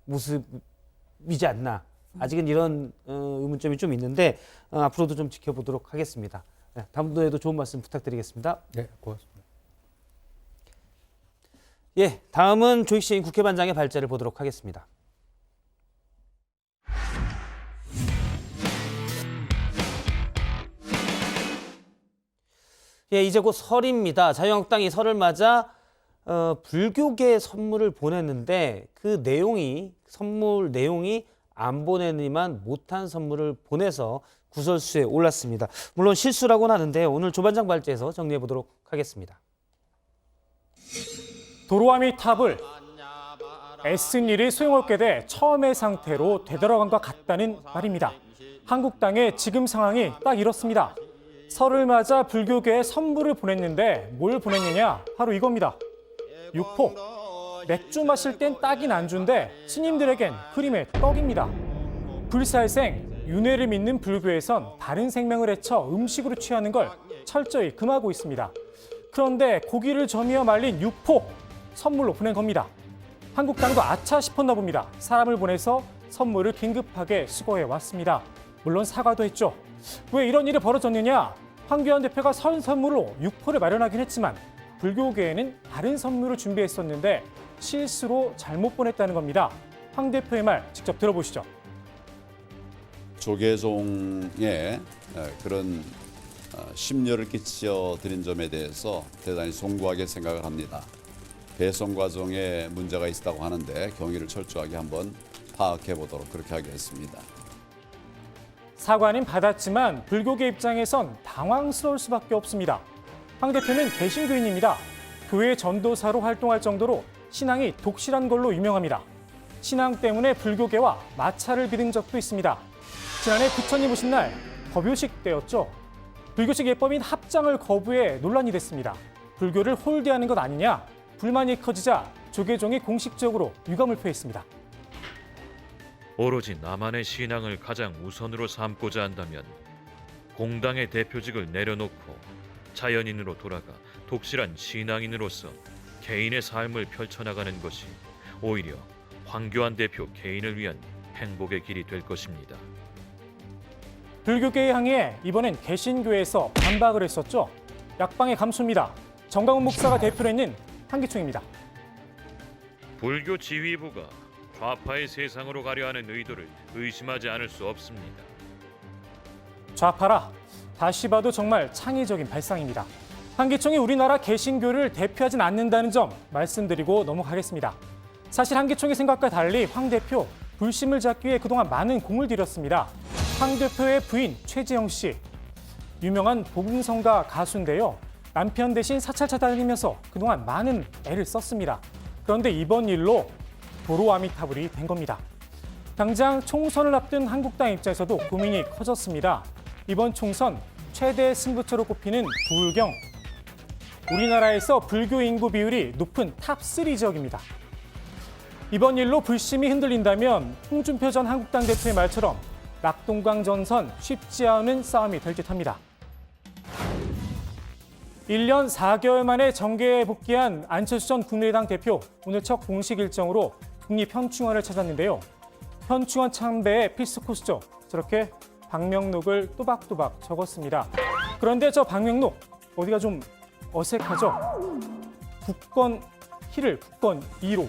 모습이지 않나. 아직은 이런 의문점이 좀 있는데 앞으로도 좀 지켜보도록 하겠습니다. 네, 다음번에도 좋은 말씀 부탁드리겠습니다. 네, 고맙습니다. 예, 다음은 조익신 국회반장의 발제를 보도록 하겠습니다. 예, 이제 곧 설입니다. 자유한국당이 설을 맞아 불교계 선물을 보냈는데 그 선물 내용이 안 보내니만 못한 선물을 보내서 구설수에 올랐습니다. 물론 실수라고는 하는데 오늘 조 반장 발제에서 정리해 보도록 하겠습니다. 도로아미 탑을 애쓴 일이 소용없게 돼 처음의 상태로 되돌아간 것 같다는 말입니다. 한국당의 지금 상황이 딱 이렇습니다. 설을 맞아 불교계에 선물을 보냈는데 뭘 보냈느냐? 바로 이겁니다. 육포. 맥주 마실 땐 딱인 안주인데 스님들에겐 그림의 떡입니다. 불살생, 윤회를 믿는 불교에선 다른 생명을 해쳐 음식으로 취하는 걸 철저히 금하고 있습니다. 그런데 고기를 저미어 말린 육포 선물로 보낸 겁니다. 한국당도 아차 싶었나 봅니다. 사람을 보내서 선물을 긴급하게 수거해 왔습니다. 물론 사과도 했죠. 왜 이런 일이 벌어졌느냐? 황교안 대표가 설 선물로 육포를 마련하긴 했지만 불교계에는 다른 선물을 준비했었는데 실수로 잘못 보냈다는 겁니다. 황 대표의 말 직접 들어보시죠. 조계종에 그런 심려를 끼쳐 드린 점에 대해서 대단히 송구하게 생각을 합니다. 배송 과정에 문제가 있다고 하는데 경위를 철저하게 한번 파악해 보도록 그렇게 하겠습니다. 사과는 받았지만 불교계 입장에선 당황스러울 수밖에 없습니다. 황 대표는 개신교인입니다. 교회 전도사로 활동할 정도로 신앙이 독실한 걸로 유명합니다. 신앙 때문에 불교계와 마찰을 빚은 적도 있습니다. 지난해 부처님 오신 날 법요식 때였죠. 불교식 예법인 합장을 거부해 논란이 됐습니다. 불교를 홀대하는 것 아니냐? 불만이 커지자 조계종이 공식적으로 유감을 표했습니다. 오로지 나만의 신앙을 가장 우선으로 삼고자 한다면 공당의 대표직을 내려놓고 자연인으로 돌아가 독실한 신앙인으로서 개인의 삶을 펼쳐나가는 것이 오히려 황교안 대표 개인을 위한 행복의 길이 될 것입니다. 불교계에 항의해 이번엔 개신교에서 반박을 했었죠. 약방의 감수입니다. 정강훈 목사가 대표로 있는 한기총입니다. 불교 지휘부가 좌파의 세상으로 가려 하는 의도를 의심하지 않을 수 없습니다. 좌파라. 다시 봐도 정말 창의적인 발상입니다. 한기총이 우리나라 개신교를 대표하진 않는다는 점 말씀드리고 넘어가겠습니다. 사실 한기총의 생각과 달리 황 대표 불심을 잡기 위해 그동안 많은 공을 들였습니다. 황 대표의 부인 최재형 씨, 유명한 복음성가 가수인데요. 남편 대신 사찰 찾아다니면서 그동안 많은 애를 썼습니다. 그런데 이번 일로 도로아미타불이 된 겁니다. 당장 총선을 앞둔 한국당 입장에서도 고민이 커졌습니다. 이번 총선 최대 승부처로 꼽히는 부울경. 우리나라에서 불교 인구 비율이 높은 탑3 지역입니다. 이번 일로 불심이 흔들린다면 홍준표 전 한국당 대표의 말처럼 낙동강 전선 쉽지 않은 싸움이 될 듯합니다. 1년 4개월 만에 정계에 복귀한 안철수 전 국민의당 대표, 오늘 첫 공식 일정으로 국립현충원을 찾았는데요. 현충원 참배의 필수 코스죠. 저렇게 방명록을 또박또박 적었습니다. 그런데 저 방명록 어디가 좀 어색하죠? 국건 1을 국건 2로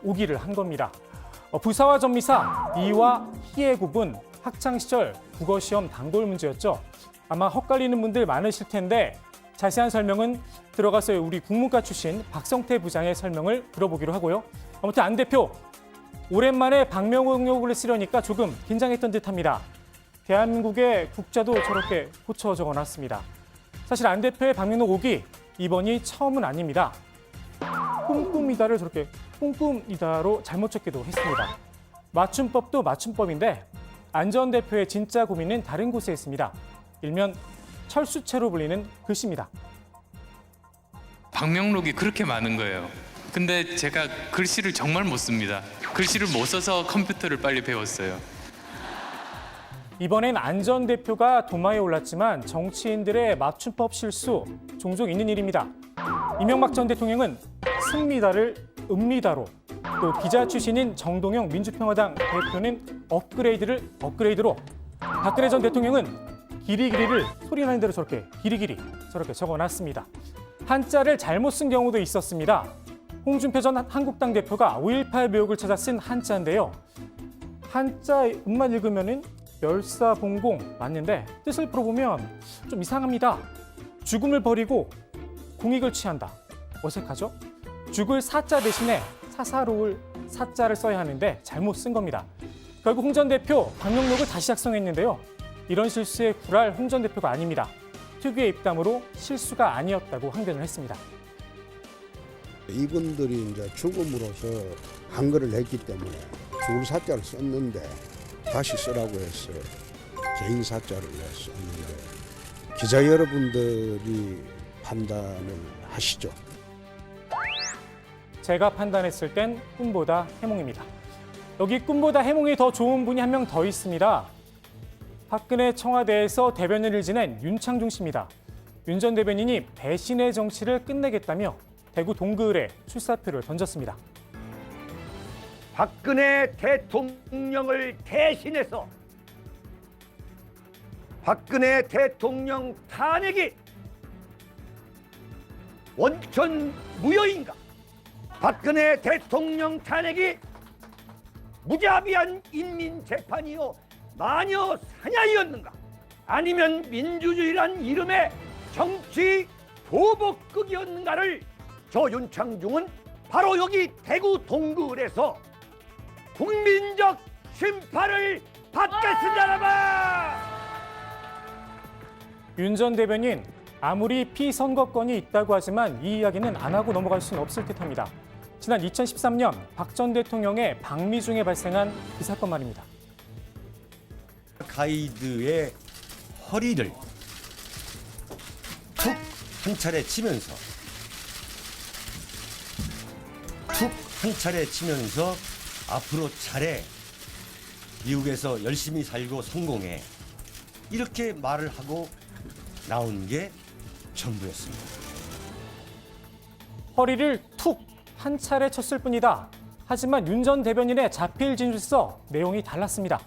오기를 한 겁니다. 부사와 전미사, 이와 희의 구분, 학창시절 국어시험 단골 문제였죠. 아마 헛갈리는 분들 많으실 텐데 자세한 설명은 들어가서 우리 국문과 출신 박성태 부장의 설명을 들어보기로 하고요. 아무튼 안 대표 오랜만에 박명록을 쓰려니까 조금 긴장했던 듯합니다. 대한민국의 국자도 저렇게 고쳐 적어놨습니다. 사실 안 대표의 박명록 5기 이번이 처음은 아닙니다. 뿜뿜이다를 저렇게 뿜뿜이다로 잘못 적기도 했습니다. 맞춤법도 맞춤법인데 안 전 대표의 진짜 고민은 다른 곳에 있습니다. 일면 철수체로 불리는 글씨입니다. 박명록이 그렇게 많은 거예요. 근데 제가 글씨를 정말 못 씁니다. 글씨를 못 써서 컴퓨터를 빨리 배웠어요. 이번엔 안 전 대표가 도마에 올랐지만 정치인들의 맞춤법 실수 종종 있는 일입니다. 이명박 전 대통령은 씁니다를 읍니다로, 또 기자 출신인 정동영 민주평화당 대표는 업그레이드를 업그레이드로, 박근혜 전 대통령은 기리기리를 소리나는 대로 저렇게 기리기리 저렇게 적어놨습니다. 한자를 잘못 쓴 경우도 있었습니다. 홍준표 전 한국당 대표가 5.18 묘역을 찾아 쓴 한자인데요. 한자 음만 읽으면은 멸사봉공 맞는데 뜻을 풀어보면 좀 이상합니다. 죽음을 버리고 공익을 취한다. 어색하죠? 죽을 사자 대신에 사사로울 사자를 써야 하는데 잘못 쓴 겁니다. 결국 홍 전 대표 박명록을 다시 작성했는데요. 이런 실수에 굴할 홍 전 대표가 아닙니다. 특유의 입담으로 실수가 아니었다고 항변을 했습니다. 이분들이 이제 죽음으로써 한글을 했기 때문에 죽을 사자를 썼는데 다시 쓰라고 해서 개인 사자를 썼는데 기자 여러분들이 판단을 하시죠. 제가 판단했을 땐 꿈보다 해몽입니다. 여기 꿈보다 해몽이 더 좋은 분이 한 명 더 있습니다. 박근혜 청와대에서 대변인을 지낸 윤창중 씨입니다. 윤 전 대변인이 배신의 정치를 끝내겠다며 대구 동구을에 출사표를 던졌습니다. 박근혜 대통령을 대신해서 박근혜 대통령 탄핵이 원천 무효인가? 박근혜 대통령 탄핵이 무자비한 인민재판이요 마녀 사냥이었는가? 아니면 민주주의란 이름의 정치 보복극이었는가를 저 윤창중은 바로 여기 대구 동구을에서 국민적 심판을 받겠습니다. 윤 전 대변인, 아무리 피선거권이 있다고 하지만 이 이야기는 안 하고 넘어갈 수는 없을 듯합니다. 지난 2013년 박 전 대통령의 방미 중에 발생한 이 사건 말입니다. 가이드의 허리를 툭 한 차례 치면서 앞으로 잘해, 미국에서 열심히 살고 성공해, 이렇게 말을 하고 나온 게 전부였습니다. 허리를 툭 한 차례 쳤을 뿐이다. 하지만 윤 전 대변인의 자필 진술서 내용이 달랐습니다.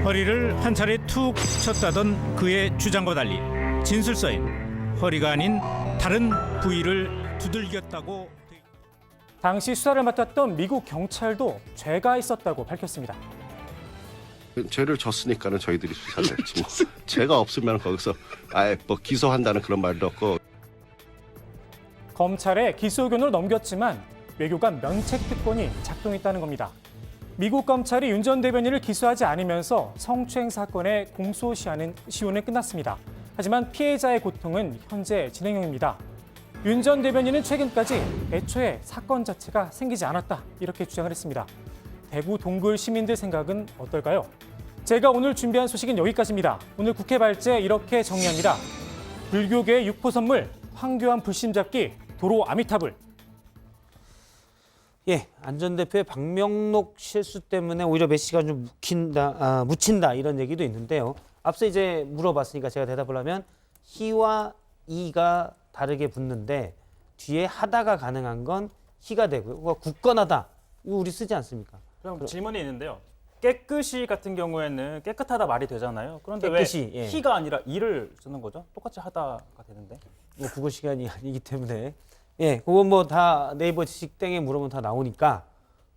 허리를 한 차례 툭 쳤다던 그의 주장과 달리 진술서엔 허리가 아닌 다른 부위를 두들겼다고. 당시 수사를 맡았던 미국 경찰도 죄가 있었다고 밝혔습니다. 죄를 졌으니까는 저희들이 수사를 했지 뭐. 죄가 없으면 거기서 아예 뭐 기소한다는 그런 말도 없고. 검찰에 기소 의견을 넘겼지만 외교관 면책 특권이 작동했다는 겁니다. 미국 검찰이 윤 전 대변인을 기소하지 않으면서 성추행 사건의 공소시효는 끝났습니다. 하지만 피해자의 고통은 현재 진행형입니다. 윤 전 대변인은 최근까지 애초에 사건 자체가 생기지 않았다 이렇게 주장을 했습니다. 대구 동구을 시민들 생각은 어떨까요? 제가 오늘 준비한 소식은 여기까지입니다. 오늘 국회 발제 이렇게 정리합니다. 불교계의 육포 선물, 황교안 불심 잡기, 도로 아미타불. 예, 안 전 대표의 박명록 실수 때문에 오히려 메시가 좀 묻힌다 이런 얘기도 있는데요. 앞서 이제 물어봤으니까 제가 대답을 하면 희와 이가 다르게 붙는데 뒤에 하다가 가능한 건 희가 되고요. 굳건하다. 이거 우리 쓰지 않습니까? 그럼 질문이 있는데요. 깨끗이 같은 경우에는 깨끗하다 말이 되잖아요. 그런데 깨끗이, 왜 예. 희가 아니라 이를 쓰는 거죠? 똑같이 하다가 되는데. 뭐 국어 시간이 아니기 때문에 예, 그건 뭐 다 네이버 지식땡에 물어보면 다 나오니까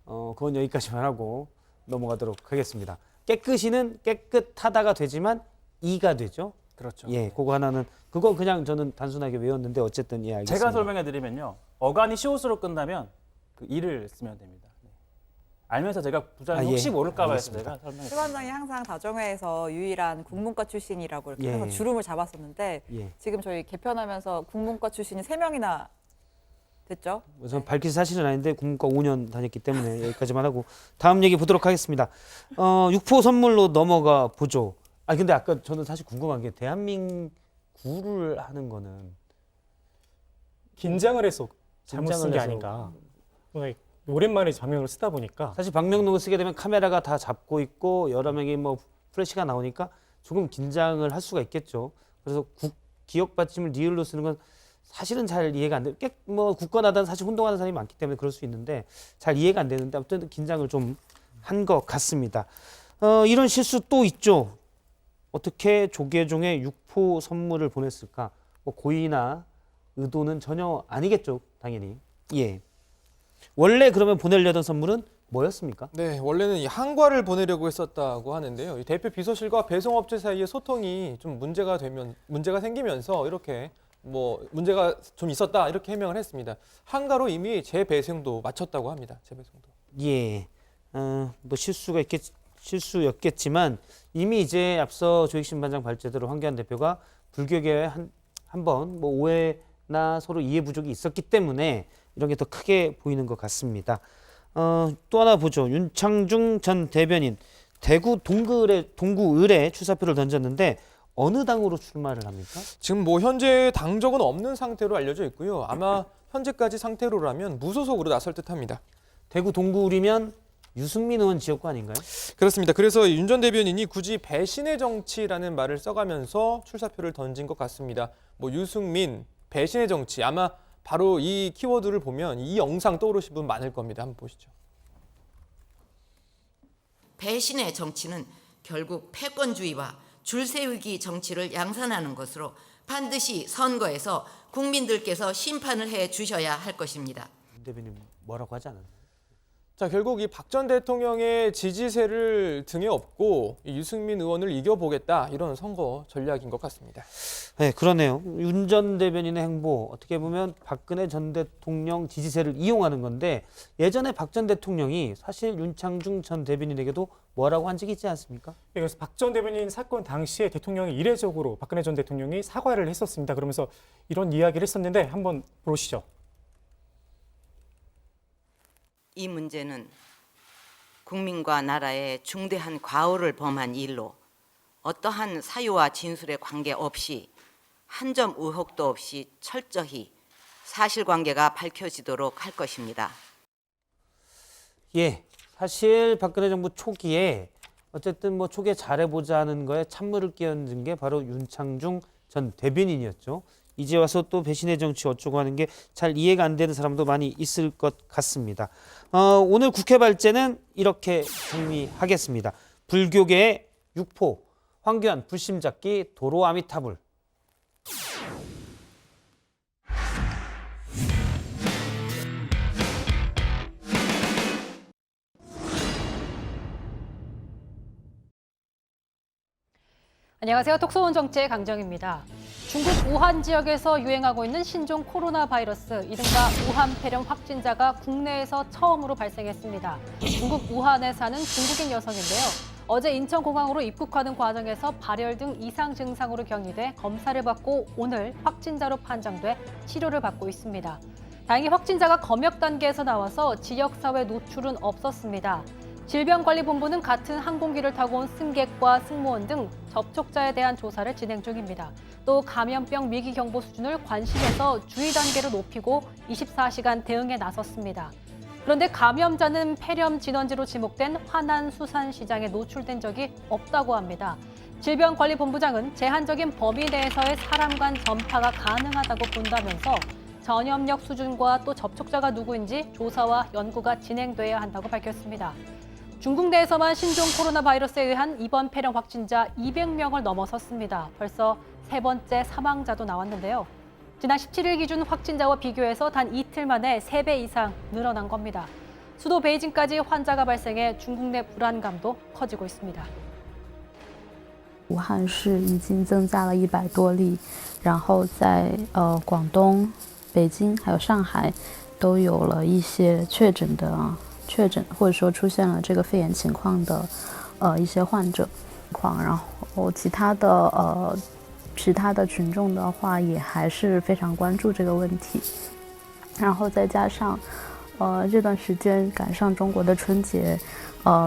그건 여기까지만 하고 넘어가도록 하겠습니다. 깨끗이는 깨끗하다가 되지만 이가 되죠. 그렇죠. 예, 그거 하나는 그거 그냥 저는 단순하게 외웠는데 어쨌든 예, 알겠습니다. 제가 설명해 드리면요. 어간이 시옷으로 끝나면 그 이를 쓰면 됩니다. 알면서 제가 부장님 혹시 모를까 봐 해서 제가 설명했습니다. 수반장이 항상 다정회에서 유일한 국문과 출신이라고 이렇게 예. 해서 주름을 잡았었는데 예. 지금 저희 개편하면서 국문과 출신이 3명이나 됐죠? 우선 밝힐 사실은 아닌데 국문과 5년 다녔기 때문에 여기까지만 하고 다음 얘기 보도록 하겠습니다. 육포 선물로 넘어가 보죠. 근데 아까 저는 사실 궁금한 게 대한민국을 하는 거는 긴장을 해서 잘못 긴장을 쓴 게 해서. 아닌가. 오늘 오랜만에 방명록을 쓰다 보니까 사실 방명록을 쓰게 되면 카메라가 다 잡고 있고 여러 명이 뭐 플래시가 나오니까 조금 긴장을 할 수가 있겠죠. 그래서 기억 받침을 리을로 쓰는 건 사실은 잘 이해가 안 돼. 뭐 굳건하다는 사실 혼동하는 사람이 많기 때문에 그럴 수 있는데 잘 이해가 안 되는데 아무튼 긴장을 좀 한 것 같습니다. 이런 실수 또 있죠. 어떻게 조계종에 육포 선물을 보냈을까? 뭐 고의나 의도는 전혀 아니겠죠, 당연히. 예. 원래 그러면 보내려던 선물은 뭐였습니까? 네, 원래는 이 한과를 보내려고 했었다고 하는데요. 이 대표 비서실과 배송업체 사이의 소통이 좀 문제가 생기면서 이렇게 뭐 문제가 좀 있었다 이렇게 해명을 했습니다. 한과로 이미 재배송도 마쳤다고 합니다. 재배송도. 예. 뭐 실수였겠지만 이미 이제 앞서 조익신반장 발제대로 황교안 대표가 불교계에 한번 뭐 오해나 서로 이해 부족이 있었기 때문에 이런 게 더 크게 보이는 것 같습니다. 또 하나 보죠. 윤창중 전 대변인 대구 동구을에 출사표를 던졌는데 어느 당으로 출마를 합니까? 지금 뭐 현재 당적은 없는 상태로 알려져 있고요. 아마 현재까지 상태로라면 무소속으로 나설 듯합니다. 대구 동구을이면 유승민 의원 지역구 아닌가요? 그렇습니다. 그래서 윤 전 대변인이 굳이 배신의 정치라는 말을 써가면서 출사표를 던진 것 같습니다. 뭐 유승민, 배신의 정치 아마 바로 이 키워드를 보면 이 영상 떠오르신 분 많을 겁니다. 한번 보시죠. 배신의 정치는 결국 패권주의와 줄세우기 정치를 양산하는 것으로 반드시 선거에서 국민들께서 심판을 해 주셔야 할 것입니다. 윤 대변인 뭐라고 하지 않았나요? 자, 결국 이 박 전 대통령의 지지세를 등에 업고 이 유승민 의원을 이겨보겠다 이런 선거 전략인 것 같습니다. 네, 그러네요. 윤 전 대변인의 행보 어떻게 보면 박근혜 전 대통령 지지세를 이용하는 건데 예전에 박 전 대통령이 사실 윤창중 전 대변인에게도 뭐라고 한 적이 있지 않습니까? 그래서 박 전 대변인 사건 당시에 대통령이 이례적으로 박근혜 전 대통령이 사과를 했었습니다. 그러면서 이런 이야기를 했었는데 한번 보시죠. 이 문제는 국민과 나라의 중대한 과오를 범한 일로 어떠한 사유와 진술에 관계없이 한 점 의혹도 없이 철저히 사실관계가 밝혀지도록 할 것입니다. 예, 사실 박근혜 정부 초기에 어쨌든 뭐 초기에 잘해보자는 거에 찬물을 끼얹은 게 바로 윤창중 전 대변인이었죠. 이제 와서 또 배신의 정치 어쩌고 하는 게 잘 이해가 안 되는 사람도 많이 있을 것 같습니다. 오늘 국회 발제는 이렇게 정리하겠습니다. 불교계의 육포, 황교안 불심 잡기 도로 아미타불. 안녕하세요. 톡소원 정치의 강정입니다. 중국 우한 지역에서 유행하고 있는 신종 코로나 바이러스 이른바 우한 폐렴 확진자가 국내에서 처음으로 발생했습니다. 중국 우한에 사는 중국인 여성인데요. 어제 인천공항으로 입국하는 과정에서 발열 등 이상 증상으로 격리돼 검사를 받고 오늘 확진자로 판정돼 치료를 받고 있습니다. 다행히 확진자가 검역 단계에서 나와서 지역사회 노출은 없었습니다. 질병관리본부는 같은 항공기를 타고 온 승객과 승무원 등 접촉자에 대한 조사를 진행 중입니다. 또 감염병 위기 경보 수준을 관심에서 주의 단계로 높이고 24시간 대응에 나섰습니다. 그런데 감염자는 폐렴 진원지로 지목된 화난 수산시장에 노출된 적이 없다고 합니다. 질병관리본부장은 제한적인 범위 내에서의 사람 간 전파가 가능하다고 본다면서 전염력 수준과 또 접촉자가 누구인지 조사와 연구가 진행돼야 한다고 밝혔습니다. 중국 내에서만 신종 코로나 바이러스에 의한 이번 폐렴 확진자 200명을 넘어섰습니다. 벌써 세 번째 사망자도 나왔는데요. 지난 17일 기준 확진자와 비교해서 단 이틀 만에 3배 이상 늘어난 겁니다. 수도 베이징까지 환자가 발생해 중국 내 불안감도 커지고 있습니다. 武汉市已经增加了100多例，然后在广东、北京还有上海都有了一些确诊的确诊或者说出现了这个肺炎情况的一些患者然后其他的群众的话也还是非常关注这个问题，然后再加上这段时间赶上中国的春节，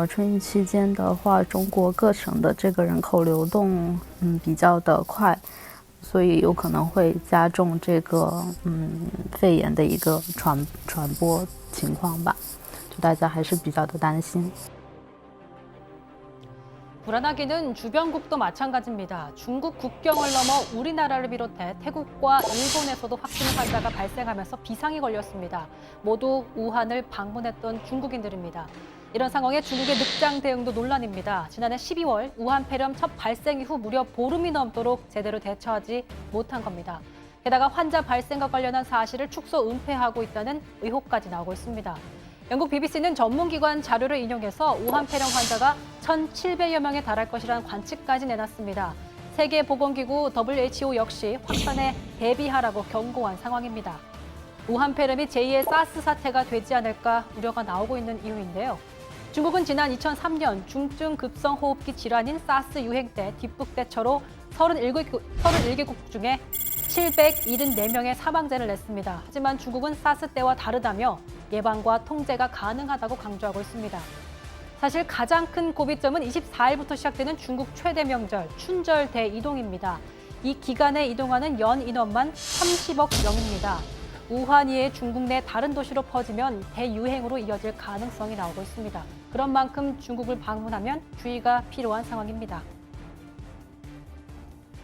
春运期间的话，中国各省的这个人口流动比较的快，所以有可能会加重这个肺炎的一个传播情况吧，就大家还是比较的担心。 불안하기는 주변국도 마찬가지입니다. 중국 국경을 넘어 우리나라를 비롯해 태국과 일본에서도 확진 환자가 발생하면서 비상이 걸렸습니다. 모두 우한을 방문했던 중국인들입니다. 이런 상황에 중국의 늑장 대응도 논란입니다. 지난해 12월 우한 폐렴 첫 발생 이후 무려 보름이 넘도록 제대로 대처하지 못한 겁니다. 게다가 환자 발생과 관련한 사실을 축소 은폐하고 있다는 의혹까지 나오고 있습니다. 영국 BBC는 전문기관 자료를 인용해서 우한 폐렴 환자가 1,700여 명에 달할 것이라는 관측까지 내놨습니다. 세계보건기구 WHO 역시 확산에 대비하라고 경고한 상황입니다. 우한 폐렴이 제2의 사스 사태가 되지 않을까 우려가 나오고 있는 이유인데요. 중국은 지난 2003년 중증 급성호흡기 질환인 사스 유행 때 뒷북 대처로 37개국 중에 774명의 사망자를 냈습니다. 하지만 중국은 사스 때와 다르다며 예방과 통제가 가능하다고 강조하고 있습니다. 사실 가장 큰 고비점은 24일부터 시작되는 중국 최대 명절, 춘절 대이동입니다. 이 기간에 이동하는 연 인원만 30억 명입니다. 우한 이외 중국 내 다른 도시로 퍼지면 대유행으로 이어질 가능성이 나오고 있습니다. 그런 만큼 중국을 방문하면 주의가 필요한 상황입니다.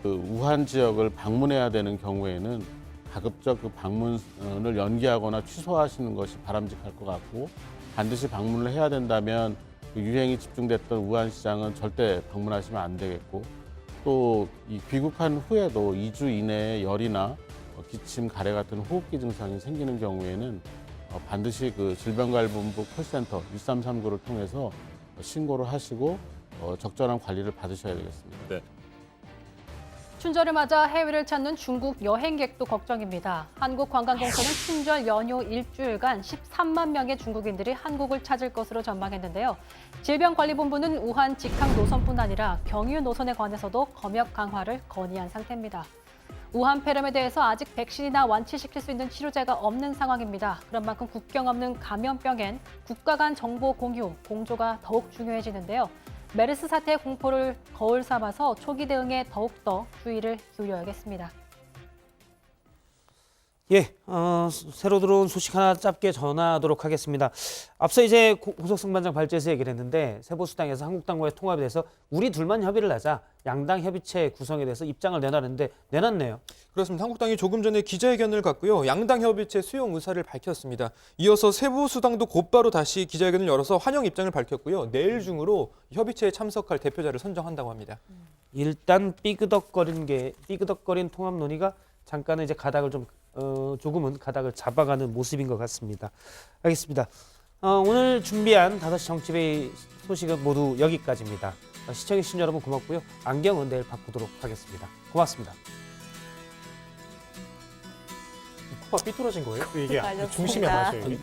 우한 지역을 방문해야 되는 경우에는 가급적 그 방문을 연기하거나 취소하시는 것이 바람직할 것 같고, 반드시 방문을 해야 된다면 유행이 집중됐던 우한 시장은 절대 방문하시면 안 되겠고, 또 이 귀국한 후에도 2주 이내에 열이나 기침, 가래 같은 호흡기 증상이 생기는 경우에는 반드시 그 질병관리본부 콜센터 1339를 통해서 신고를 하시고 적절한 관리를 받으셔야 되겠습니다. 네. 춘절을 맞아 해외를 찾는 중국 여행객도 걱정입니다. 한국관광공사는 춘절 연휴 일주일간 13만 명의 중국인들이 한국을 찾을 것으로 전망했는데요. 질병관리본부는 우한 직항 노선뿐 아니라 경유 노선에 관해서도 검역 강화를 건의한 상태입니다. 우한 폐렴에 대해서 아직 백신이나 완치시킬 수 있는 치료제가 없는 상황입니다. 그런 만큼 국경 없는 감염병엔 국가 간 정보 공유, 공조가 더욱 중요해지는데요. 메르스 사태의 공포를 거울 삼아서 초기 대응에 더욱더 주의를 기울여야겠습니다. 예, 새로 들어온 소식 하나 짧게 전하도록 하겠습니다. 앞서 이제 고석승 반장 발제에서 얘기를 했는데 세보수당에서 한국당과의 통합에 대해서 우리 둘만 협의를 하자 양당 협의체 구성에 대해서 입장을 내놨는데 내놨네요. 그렇습니다. 한국당이 조금 전에 기자회견을 갖고요. 양당 협의체 수용 의사를 밝혔습니다. 이어서 세보수당도 곧바로 다시 기자회견을 열어서 환영 입장을 밝혔고요. 내일 중으로 협의체에 참석할 대표자를 선정한다고 합니다. 일단 삐그덕거린 통합 논의가 잠깐은 이제 가닥을 조금은 가닥을 잡아가는 모습인 것 같습니다. 알겠습니다. 오늘 준비한 5시 정치회의 소식은 모두 여기까지입니다. 시청해주신 여러분 고맙고요. 안경은 내일 바꾸도록 하겠습니다. 고맙습니다. 코가 삐뚤어진 거예요? 이게 중심이 안 맞아요.